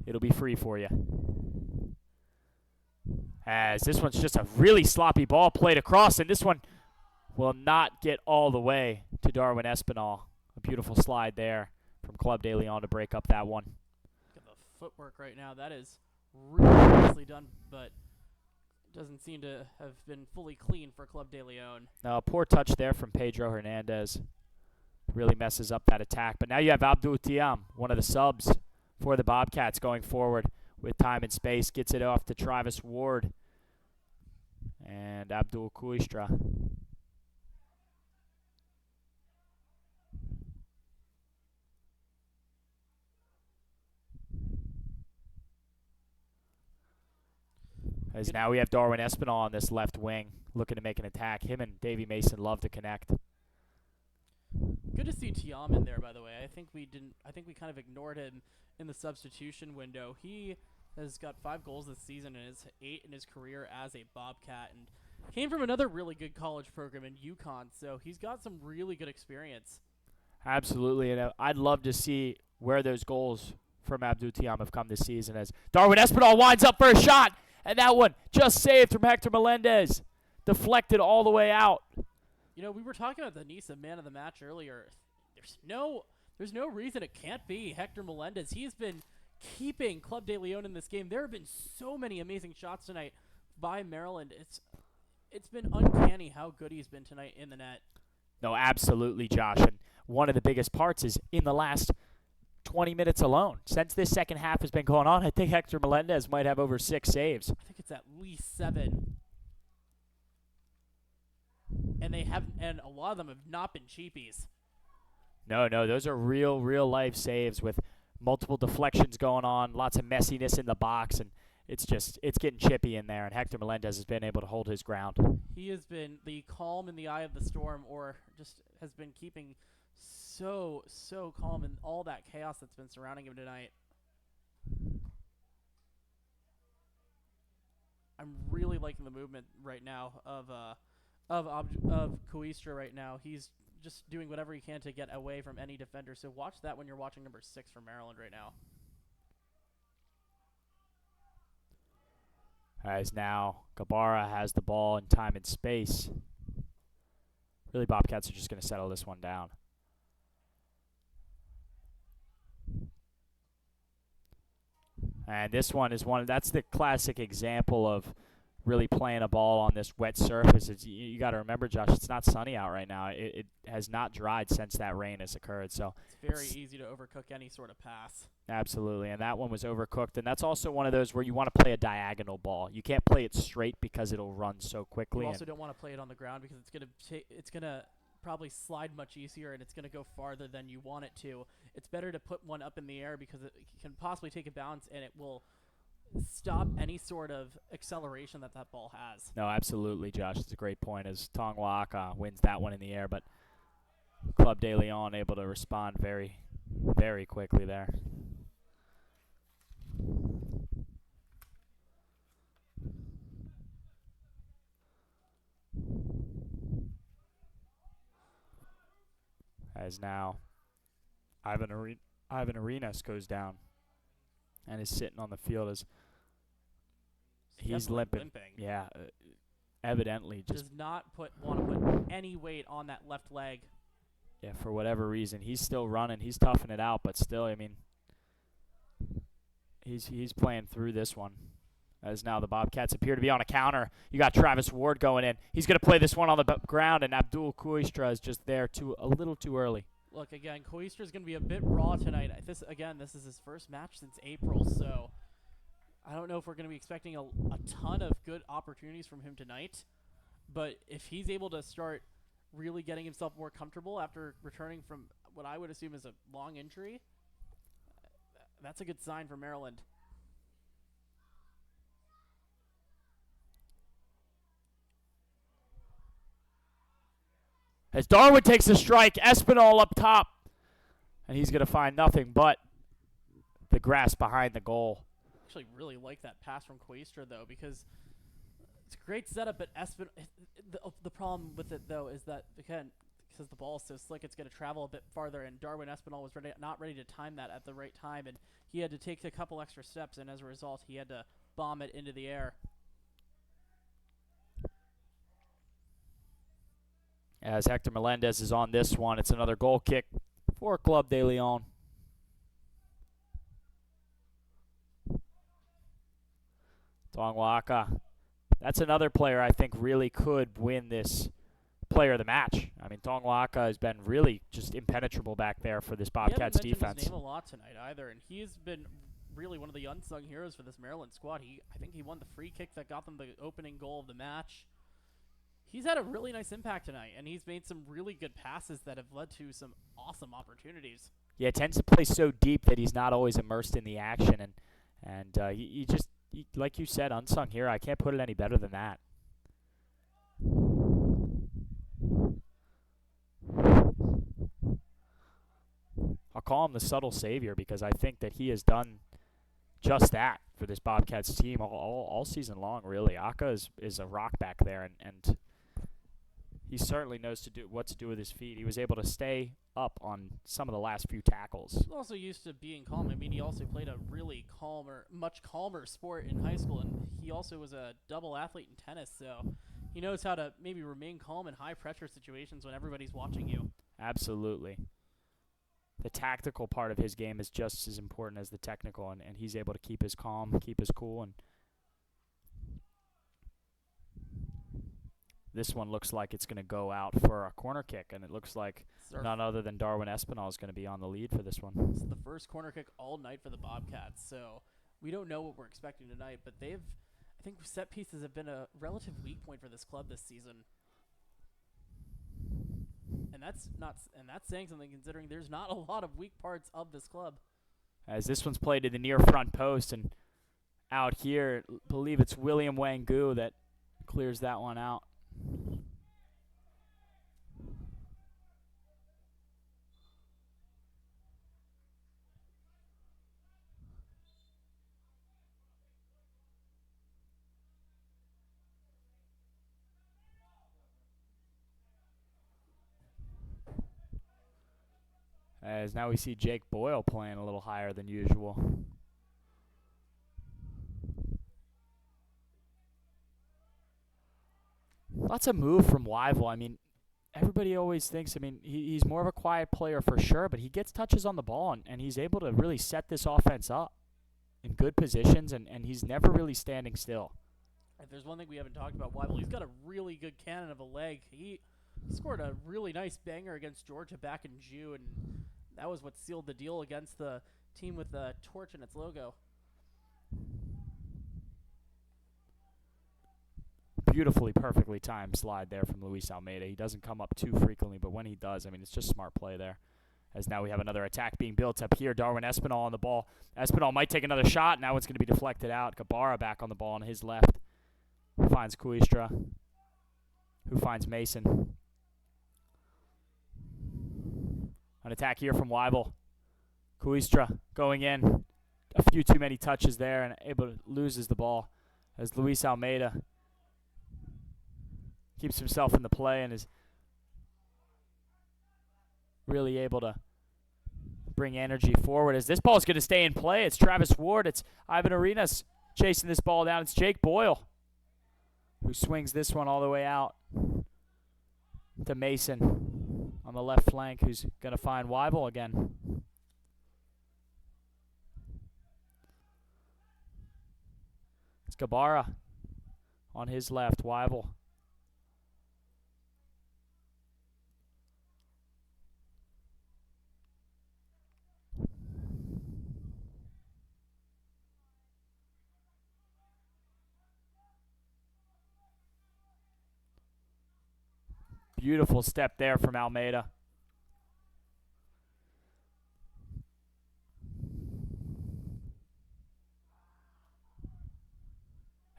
it'll be free for you. As this one's just a really sloppy ball played across, and this one will not get all the way to Darwin Espinal. A beautiful slide there from Club de Lyon to break up that one.
Look at the footwork right now. That is really nicely done, but doesn't seem to have been fully clean for Club de Lyon.
No, a poor touch there from Pedro Hernandez. Really messes up that attack. But now you have Abdul Tiam, one of the subs for the Bobcats going forward with time and space. Gets it off to Travis Ward and Abdul Kuistra. As now we have Darwin Espinal on this left wing looking to make an attack. Him and Davey Mason love to connect.
Good to see Tiam in there, by the way. I think we kind of ignored him in the substitution window. He has got 5 goals this season and is 8 in his career as a Bobcat, and came from another really good college program in UConn, so he's got some really good experience.
Absolutely, and I'd love to see where those goals from Abdul Tiam have come this season as Darwin Espinal winds up for a shot, and that one just saved from Hector Melendez. Deflected all the way out.
We were talking about the NISA man of the match earlier. There's no reason it can't be Hector Melendez. He's been keeping Club de Lyon in this game. There have been so many amazing shots tonight by Maryland. It's been uncanny how good he's been tonight in the net.
No, absolutely, Josh. And one of the biggest parts is in the last 20 minutes alone. Since this second half has been going on, I think Hector Melendez might have over 6 saves.
I think it's at least 7. And a lot of them have not been cheapies.
No, those are real life saves with multiple deflections going on, lots of messiness in the box, and it's getting chippy in there, and Hector Melendez has been able to hold his ground.
He has been the calm in the eye of the storm, or just has been keeping so calm in all that chaos that's been surrounding him tonight. I'm really liking the movement right now of Coistra right now. He's just doing whatever he can to get away from any defender. So watch that when you're watching number 6 for Maryland right now.
As now Gabara has the ball in time and space. Really, Bobcats are just going to settle this one down. And this one is that's the classic example of really playing a ball on this wet surface. You got to remember, Josh, it's not sunny out right now. It has not dried since that rain has occurred. So
it's very easy to overcook any sort of pass.
Absolutely, and that one was overcooked. And that's also one of those where you want to play a diagonal ball. You can't play it straight because it'll run so quickly.
You also don't want to play it on the ground because it's gonna probably slide much easier and it's gonna go farther than you want it to. It's better to put one up in the air because it can possibly take a bounce and it will stop any sort of acceleration that ball has.
No, absolutely, Josh. It's a great point as Tongwaka wins that one in the air, but Club de Lyon able to respond very, very quickly there. As now Ivan Arenas goes down and is sitting on the field as he's limping. Yeah, evidently just
does not want to put any weight on that left leg.
Yeah, for whatever reason. He's still running. He's toughing it out, but still, I mean, he's playing through this one. As now the Bobcats appear to be on a counter. You got Travis Ward going in. He's going to play this one on the ground, and Abdul Coistra is just there a little too early.
Look, again, Coistra is going to be a bit raw tonight. This is his first match since April, so I don't know if we're going to be expecting a ton of good opportunities from him tonight. But if he's able to start really getting himself more comfortable after returning from what I would assume is a long injury, that's a good sign for Maryland.
As Darwin takes a strike, Espinal up top. And he's going to find nothing but the grass behind the goal.
I actually really like that pass from Coistra, though, because it's a great setup, but the problem with it, though, is that, again, because the ball is so slick, it's going to travel a bit farther, and Darwin Espinal was not ready to time that at the right time, and he had to take a couple extra steps, and as a result, he had to bomb it into the air.
As Hector Melendez is on this one, it's another goal kick for Club de Lyon. Tongwaka. That's another player I think really could win this player of the match. I mean, Tongwaka has been really just impenetrable back there for this Bobcats defense.
We haven't mentioned his name a lot tonight either, and he has been really one of the unsung heroes for this Maryland squad. I think he won the free kick that got them the opening goal of the match. He's had a really nice impact tonight, and he's made some really good passes that have led to some awesome opportunities.
Yeah, it tends to play so deep that he's not always immersed in the action, and he just, like you said, unsung hero. I can't put it any better than that. I'll call him the subtle savior because I think that he has done just that for this Bobcats team all season long, really. Aka is a rock back there, and he certainly knows what to do with his feet. He was able to stay up on some of the last few tackles.
He's also used to being calm. I mean, he also played a really much calmer sport in high school, and he also was a double athlete in tennis, so he knows how to maybe remain calm in high-pressure situations when everybody's watching you.
Absolutely. The tactical part of his game is just as important as the technical, and he's able to keep his calm, keep his cool, and this one looks like it's going to go out for a corner kick, and it looks like none other than Darwin Espinal is going to be on the lead for this one.
This is the first corner kick all night for the Bobcats, so we don't know what we're expecting tonight, but I think set pieces have been a relative weak point for this club this season. And that's saying something considering there's not a lot of weak parts of this club.
As this one's played to the near front post, and out here. I believe it's William Wangu that clears that one out. As now we see Jake Boyle playing a little higher than usual. Lots of move from Weibel. I mean, everybody always thinks, he's more of a quiet player for sure, but he gets touches on the ball, and he's able to really set this offense up in good positions, and he's never really standing still.
If there's one thing we haven't talked about, Weibel, he's got a really good cannon of a leg. He scored a really nice banger against Georgia back in June, and that was what sealed the deal against the team with the torch in its logo.
Beautifully, perfectly timed slide there from Luis Almeida. He doesn't come up too frequently, but when he does, it's just smart play there. As now we have another attack being built up here. Darwin Espinal on the ball. Espinal might take another shot. Now it's going to be deflected out. Gabara back on the ball on his left. Finds Kuistra, who finds Mason. An attack here from Weibel. Kuistra going in. A few too many touches there and able to loses the ball as Luis Almeida keeps himself in the play and is really able to bring energy forward. As this ball is going to stay in play, it's Travis Ward. It's Ivan Arenas chasing this ball down. It's Jake Boyle who swings this one all the way out to Mason on the left flank, who's going to find Weibel again. It's Gabara on his left. Weibel. Beautiful step there from Almeida.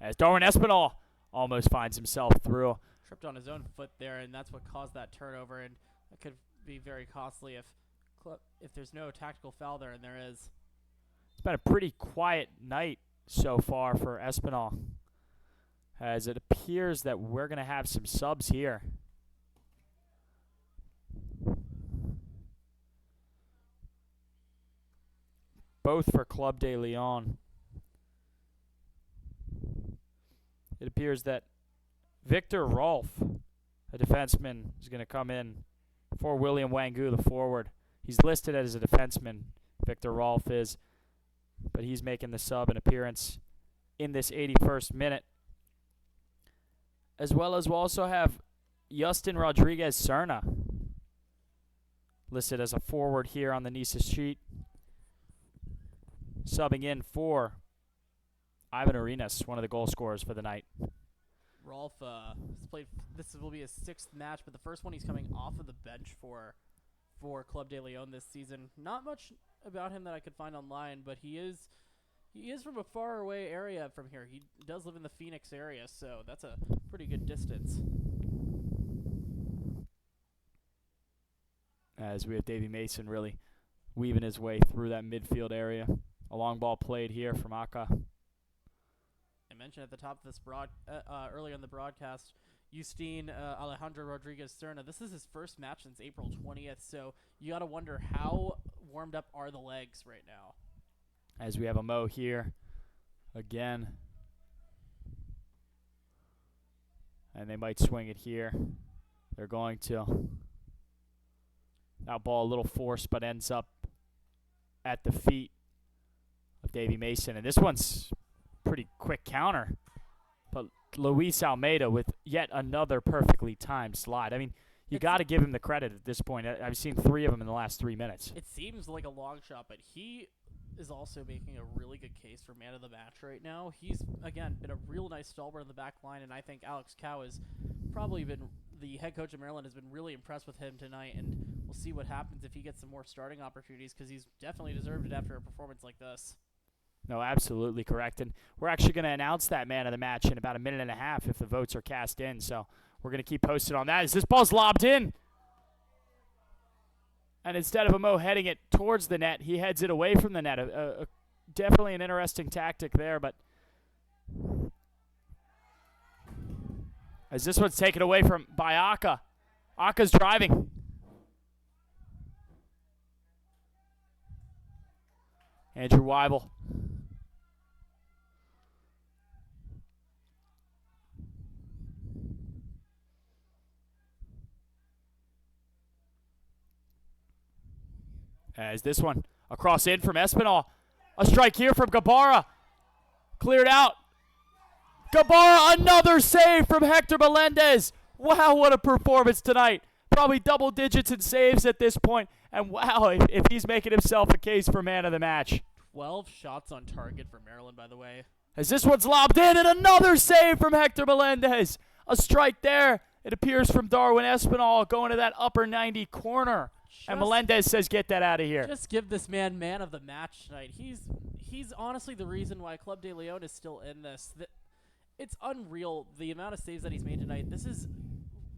As Darwin Espinal almost finds himself through.
Tripped on his own foot there, and that's what caused that turnover, and it could be very costly if there's no tactical foul there, and there is.
It's been a pretty quiet night so far for Espinal, as it appears that we're going to have some subs here. Both for Club de Lyon. It appears that Victor Rolfe, a defenseman, is going to come in for William Wangu, the forward. He's listed as a defenseman, Victor Rolfe is, but he's making the sub an appearance in this 81st minute. As well as we'll also have Justin Rodriguez-Serna listed as a forward here on the NISA sheet, subbing in for Ivan Arenas, one of the goal scorers for the night.
Rolfe has played. This will be his 6th match, but the first one he's coming off of the bench for Club de Lyon this season. Not much about him that I could find online, but he is from a far away area from here. He does live in the Phoenix area, so that's a pretty good distance.
As we have Davey Mason really weaving his way through that midfield area. A long ball played here from Aka.
I mentioned at the top of this earlier in the broadcast, Justine Alejandro Rodriguez-Serna. This is his first match since April 20th, so you got to wonder how warmed up are the legs right now.
As we have a Mo here again. And they might swing it here. They're going to. That ball a little forced, but ends up at the feet of Davey Mason. And this one's pretty quick counter. But Luis Almeida with yet another perfectly timed slide. You got to give him the credit at this point. I've seen 3 of them in the last 3 minutes.
It seems like a long shot, but he is also making a really good case for man of the match right now. He's, again, been a real nice stalwart in the back line, and I think Alex Cow has probably been, the head coach of Maryland, has been really impressed with him tonight, and we'll see what happens if he gets some more starting opportunities, because he's definitely deserved it after a performance like this.
No, absolutely correct. And we're actually going to announce that man of the match in about a minute and a half if the votes are cast in. So we're going to keep posted on that. As this ball's lobbed in, and instead of Amo heading it towards the net, he heads it away from the net. Definitely an interesting tactic there, but as this one's taken away by Aka. Aka's driving. Andrew Weibel. As this one across in from Espinal. A strike here from Gabara. Cleared out. Gabara, another save from Hector Melendez. Wow, what a performance tonight. Probably double digits in saves at this point. And wow, if he's making himself a case for man of the match.
12 shots on target for Maryland, by the way.
As this one's lobbed in, and another save from Hector Melendez. A strike there. It appears from Darwin Espinal going to that upper 90 corner. And Melendez says, get that out of here.
Just give this man of the match tonight. He's honestly the reason why Club de Lyon is still in this. It's unreal the amount of saves that he's made tonight. This is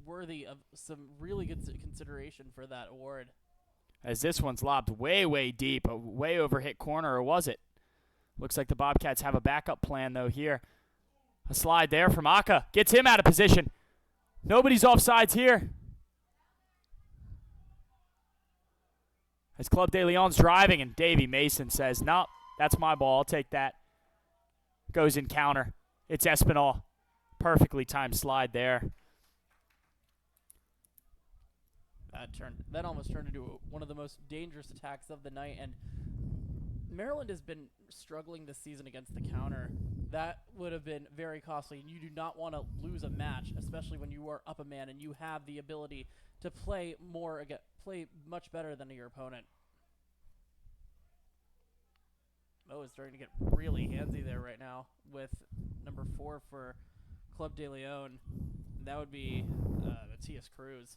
worthy of some really good consideration for that award.
As this one's lobbed way, way deep, a way over hit corner, or was it? Looks like the Bobcats have a backup plan, though, here. A slide there from Aka. Gets him out of position. Nobody's offsides here. As Club de Lyon's driving, and Davey Mason says, nope, that's my ball. I'll take that. Goes in counter. It's Espinal. Perfectly timed slide there.
That almost turned into one of the most dangerous attacks of the night, and Maryland has been struggling this season against the counter. That would have been very costly, and you do not want to lose a match, especially when you are up a man and you have the ability to play much better than your opponent. Mo is starting to get really handsy there right now with number 4 for Club de Lyon. That would be Matias Cruz.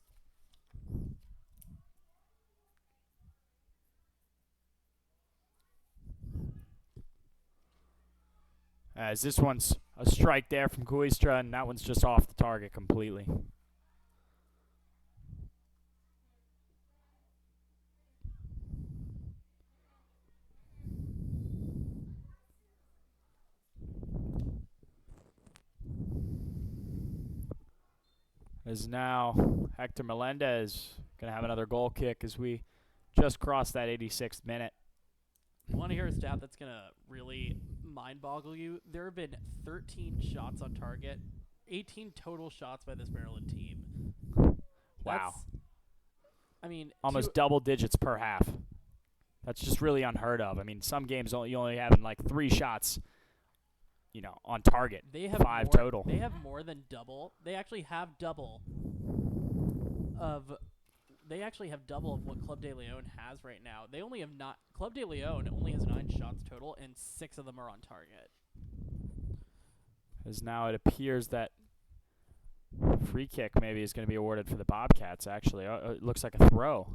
As this one's a strike there from Kuistra, and that one's just off the target completely. As now Hector Melendez going to have another goal kick as we just crossed that 86th minute.
You want to hear a stat that's going to really mind-boggle you? There have been 13 shots on target, 18 total shots by this Maryland team.
Wow.
I mean,
almost double digits per half. That's just really unheard of. I mean, some games you only have like 3 shots, on target.
They have
5 total.
They have more than double. They actually have double of what Club de Lyon has right now. Club de Lyon only has 9 shots total, and 6 of them are on target.
As now it appears that free kick maybe is going to be awarded for the Bobcats, actually. It looks like a throw.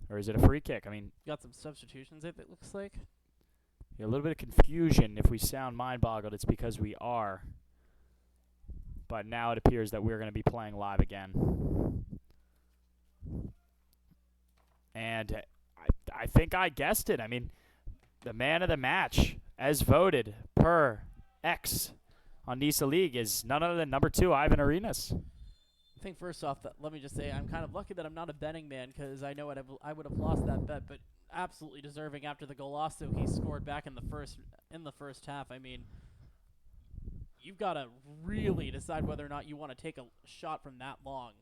Or is it a free kick? I mean,
got some substitutions, it looks like.
A little bit of confusion. If we sound mind-boggled, it's because we are. But now it appears that we're going to be playing live again. And I think I guessed it. I mean, the man of the match, as voted per X on Nisa League, is none other than number 2, Ivan Arenas.
I think first off, let me just say I'm kind of lucky that I'm not a betting man, because I know I would have lost that bet, but absolutely deserving after the golazo he scored back in the first half. I mean, you've got to really decide whether or not you want to take a shot from that long.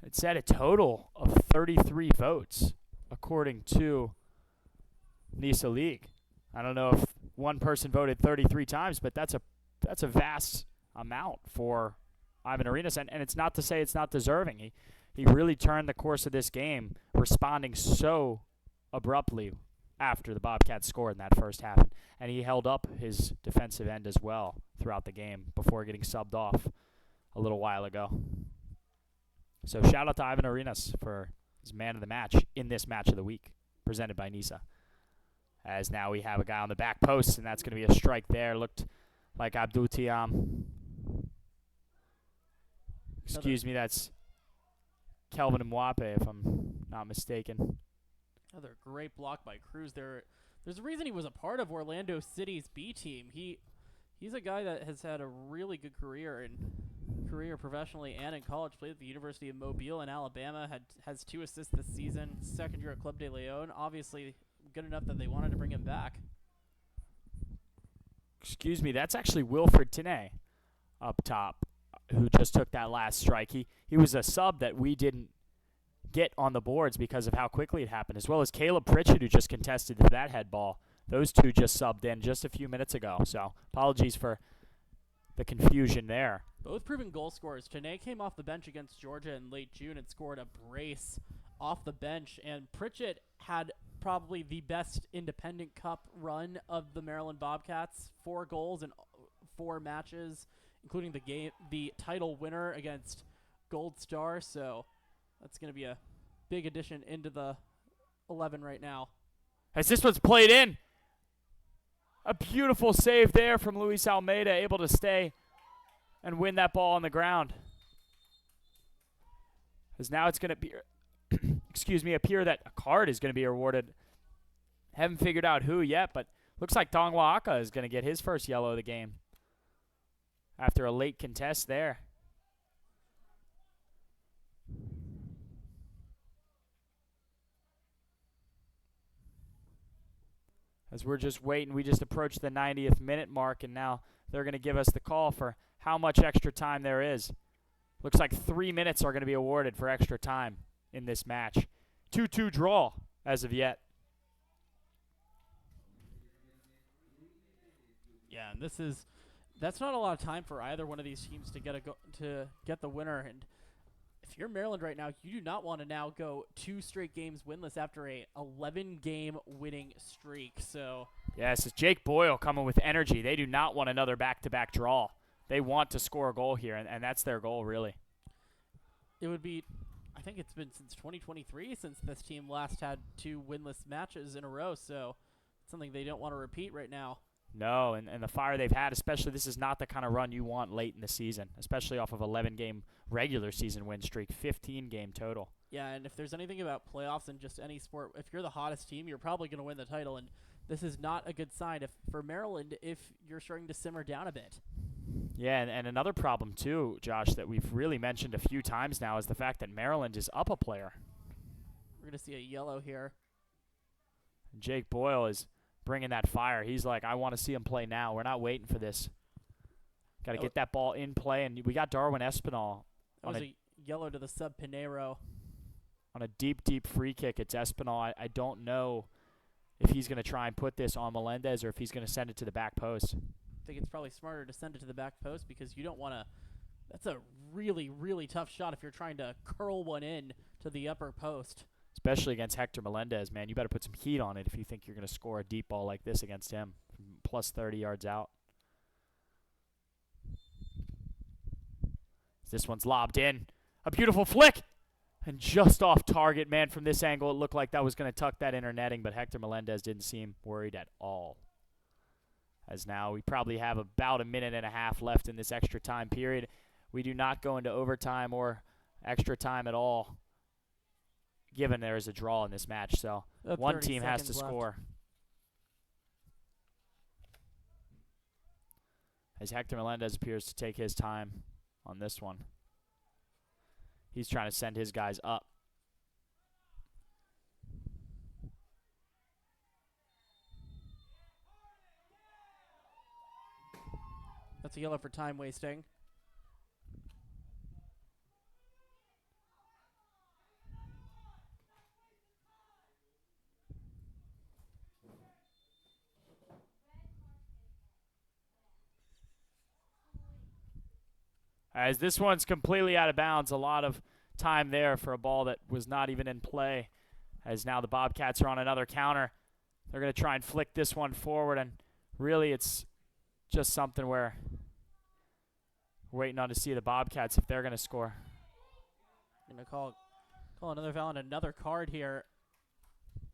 It said a total of 33 votes, according to Nisa League. I don't know if one person voted 33 times, but that's a vast amount for Ivan Arenas, and it's not to say it's not deserving. He really turned the course of this game, responding so abruptly after the Bobcats scored in that first half, and he held up his defensive end as well throughout the game before getting subbed off a little while ago. So shout out to Ivan Arenas for as man of the match in this match of the week, presented by Nisa. As now we have a guy on the back post, and that's going to be a strike there. Looked like Abdul Tiam. Excuse me, that's Kelvin Mwape, if I'm not mistaken.
Another great block by Cruz there. There's a reason he was a part of Orlando City's B team. He's a guy that has had a really good career professionally and in college. Played at the University of Mobile in Alabama. Has 2 assists this season. Second year at Club de Lyon. Obviously good enough that they wanted to bring him back.
Excuse me, that's actually Wilfred Tenay up top, who just took that last strike. He was a sub that we didn't get on the boards because of how quickly it happened, as well as Caleb Pritchett, who just contested that head ball. Those two just subbed in just a few minutes ago, so apologies for the confusion there.
Both proven goal scorers. Tenay came off the bench against Georgia in late June and scored a brace off the bench, and Pritchett had probably the best independent cup run of the Maryland Bobcats. 4 goals in 4 matches, including the title winner against Gold Star. So that's going to be a big addition into the 11 right now.
As this one's played in, a beautiful save there from Luis Almeida, able to stay and win that ball on the ground. As now it's going to be appear that a card is going to be awarded. Haven't figured out who yet, but looks like Dongwa Aka is going to get his first yellow of the game after a late contest there. As we're just waiting, we just approached the 90th minute mark, and now they're going to give us the call for how much extra time there is. Looks like 3 minutes are going to be awarded for extra time in this match. 2-2 draw as of yet.
Yeah, and that's not a lot of time for either one of these teams to get the winner. And if you're Maryland right now, you do not want to now go 2 straight games winless after a 11-game winning streak. So
yes, it's Jake Boyle coming with energy. They do not want another back-to-back draw. They want to score a goal here, and that's their goal, really.
It would be, I think it's been since 2023 since this team last had 2 winless matches in a row, so it's something they don't want to repeat right now.
No, and the fire they've had, especially this is not the kind of run you want late in the season, especially off of 11-game regular season win streak, 15-game total.
Yeah, and if there's anything about playoffs in just any sport, if you're the hottest team, you're probably going to win the title, and this is not a good sign for Maryland if you're starting to simmer down a bit.
Yeah, and another problem too, Josh, that we've really mentioned a few times now is the fact that Maryland is up a player.
We're going to see a yellow here.
Jake Boyle is bringing that fire. He's like, I want to see him play now. We're not waiting for this. Got to get that ball in play, and we got Darwin Espinal.
That was a yellow to the sub Pinheiro.
On a deep, deep free kick, it's Espinal. I don't know if he's going to try and put this on Melendez or if he's going to send it to the back post.
I think it's probably smarter to send it to the back post because you don't want to. That's a really, really tough shot if you're trying to curl one in to the upper post.
Especially against Hector Melendez, man. You better put some heat on it if you think you're going to score a deep ball like this against him. Plus 30 yards out. This one's lobbed in. A beautiful flick. And just off target, man. From this angle, it looked like that was going to tuck that inner netting, but Hector Melendez didn't seem worried at all. As now we probably have about a minute and a half left in this extra time period. We do not go into overtime or extra time at all, given there is a draw in this match. So one team has to score. As Hector Melendez appears to take his time on this one. He's trying to send his guys up.
That's a yellow for time wasting.
As this one's completely out of bounds, a lot of time there for a ball that was not even in play. As now the Bobcats are on another counter. They're going to try and flick this one forward, and really it's just something where we're waiting on to see the Bobcats if they're going to score.
Going to call Oh, another foul and another card here.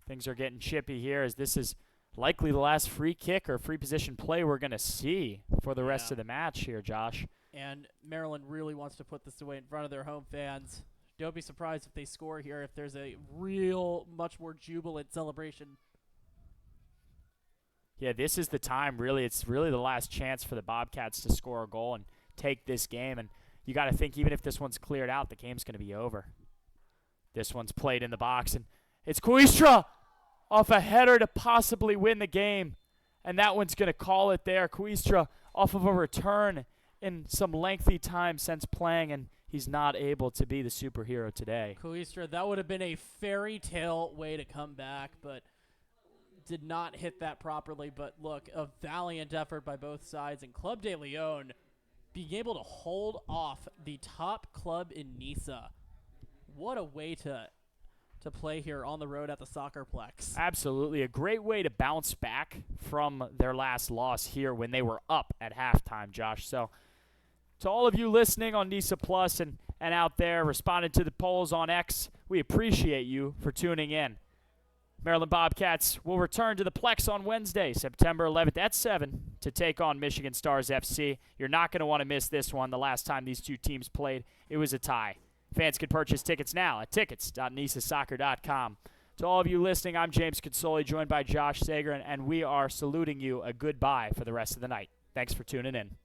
Things are getting chippy here as this is likely the last free kick or free position play we're going to see for the rest of the match here, Josh.
And Maryland really wants to put this away in front of their home fans. Don't be surprised if they score here, if there's a real, much more jubilant celebration.
Yeah, this is the time, really. It's really the last chance for the Bobcats to score a goal and take this game. And you got to think, even if this one's cleared out, the game's going to be over. This one's played in the box, and it's Kuistra off a header to possibly win the game. And that one's going to call it there. Kuistra off of a return in some lengthy time since playing, and he's not able to be the superhero today.
Kuistra, that would have been a fairy tale way to come back, but did not hit that properly. But look, a valiant effort by both sides, and Club de Lyon being able to hold off the top club in Nisa. What a way to play here on the road at the Soccerplex.
Absolutely. A great way to bounce back from their last loss here when they were up at halftime, Josh. So to all of you listening on Nisa Plus and out there responding to the polls on X, we appreciate you for tuning in. Maryland Bobcats will return to the Plex on Wednesday, September 11th at 7 to take on Michigan Stars FC. You're not going to want to miss this one. The last time these two teams played, it was a tie. Fans can purchase tickets now at tickets.nisasoccer.com. To all of you listening, I'm James Consoli, joined by Josh Sager, and we are saluting you a goodbye for the rest of the night. Thanks for tuning in.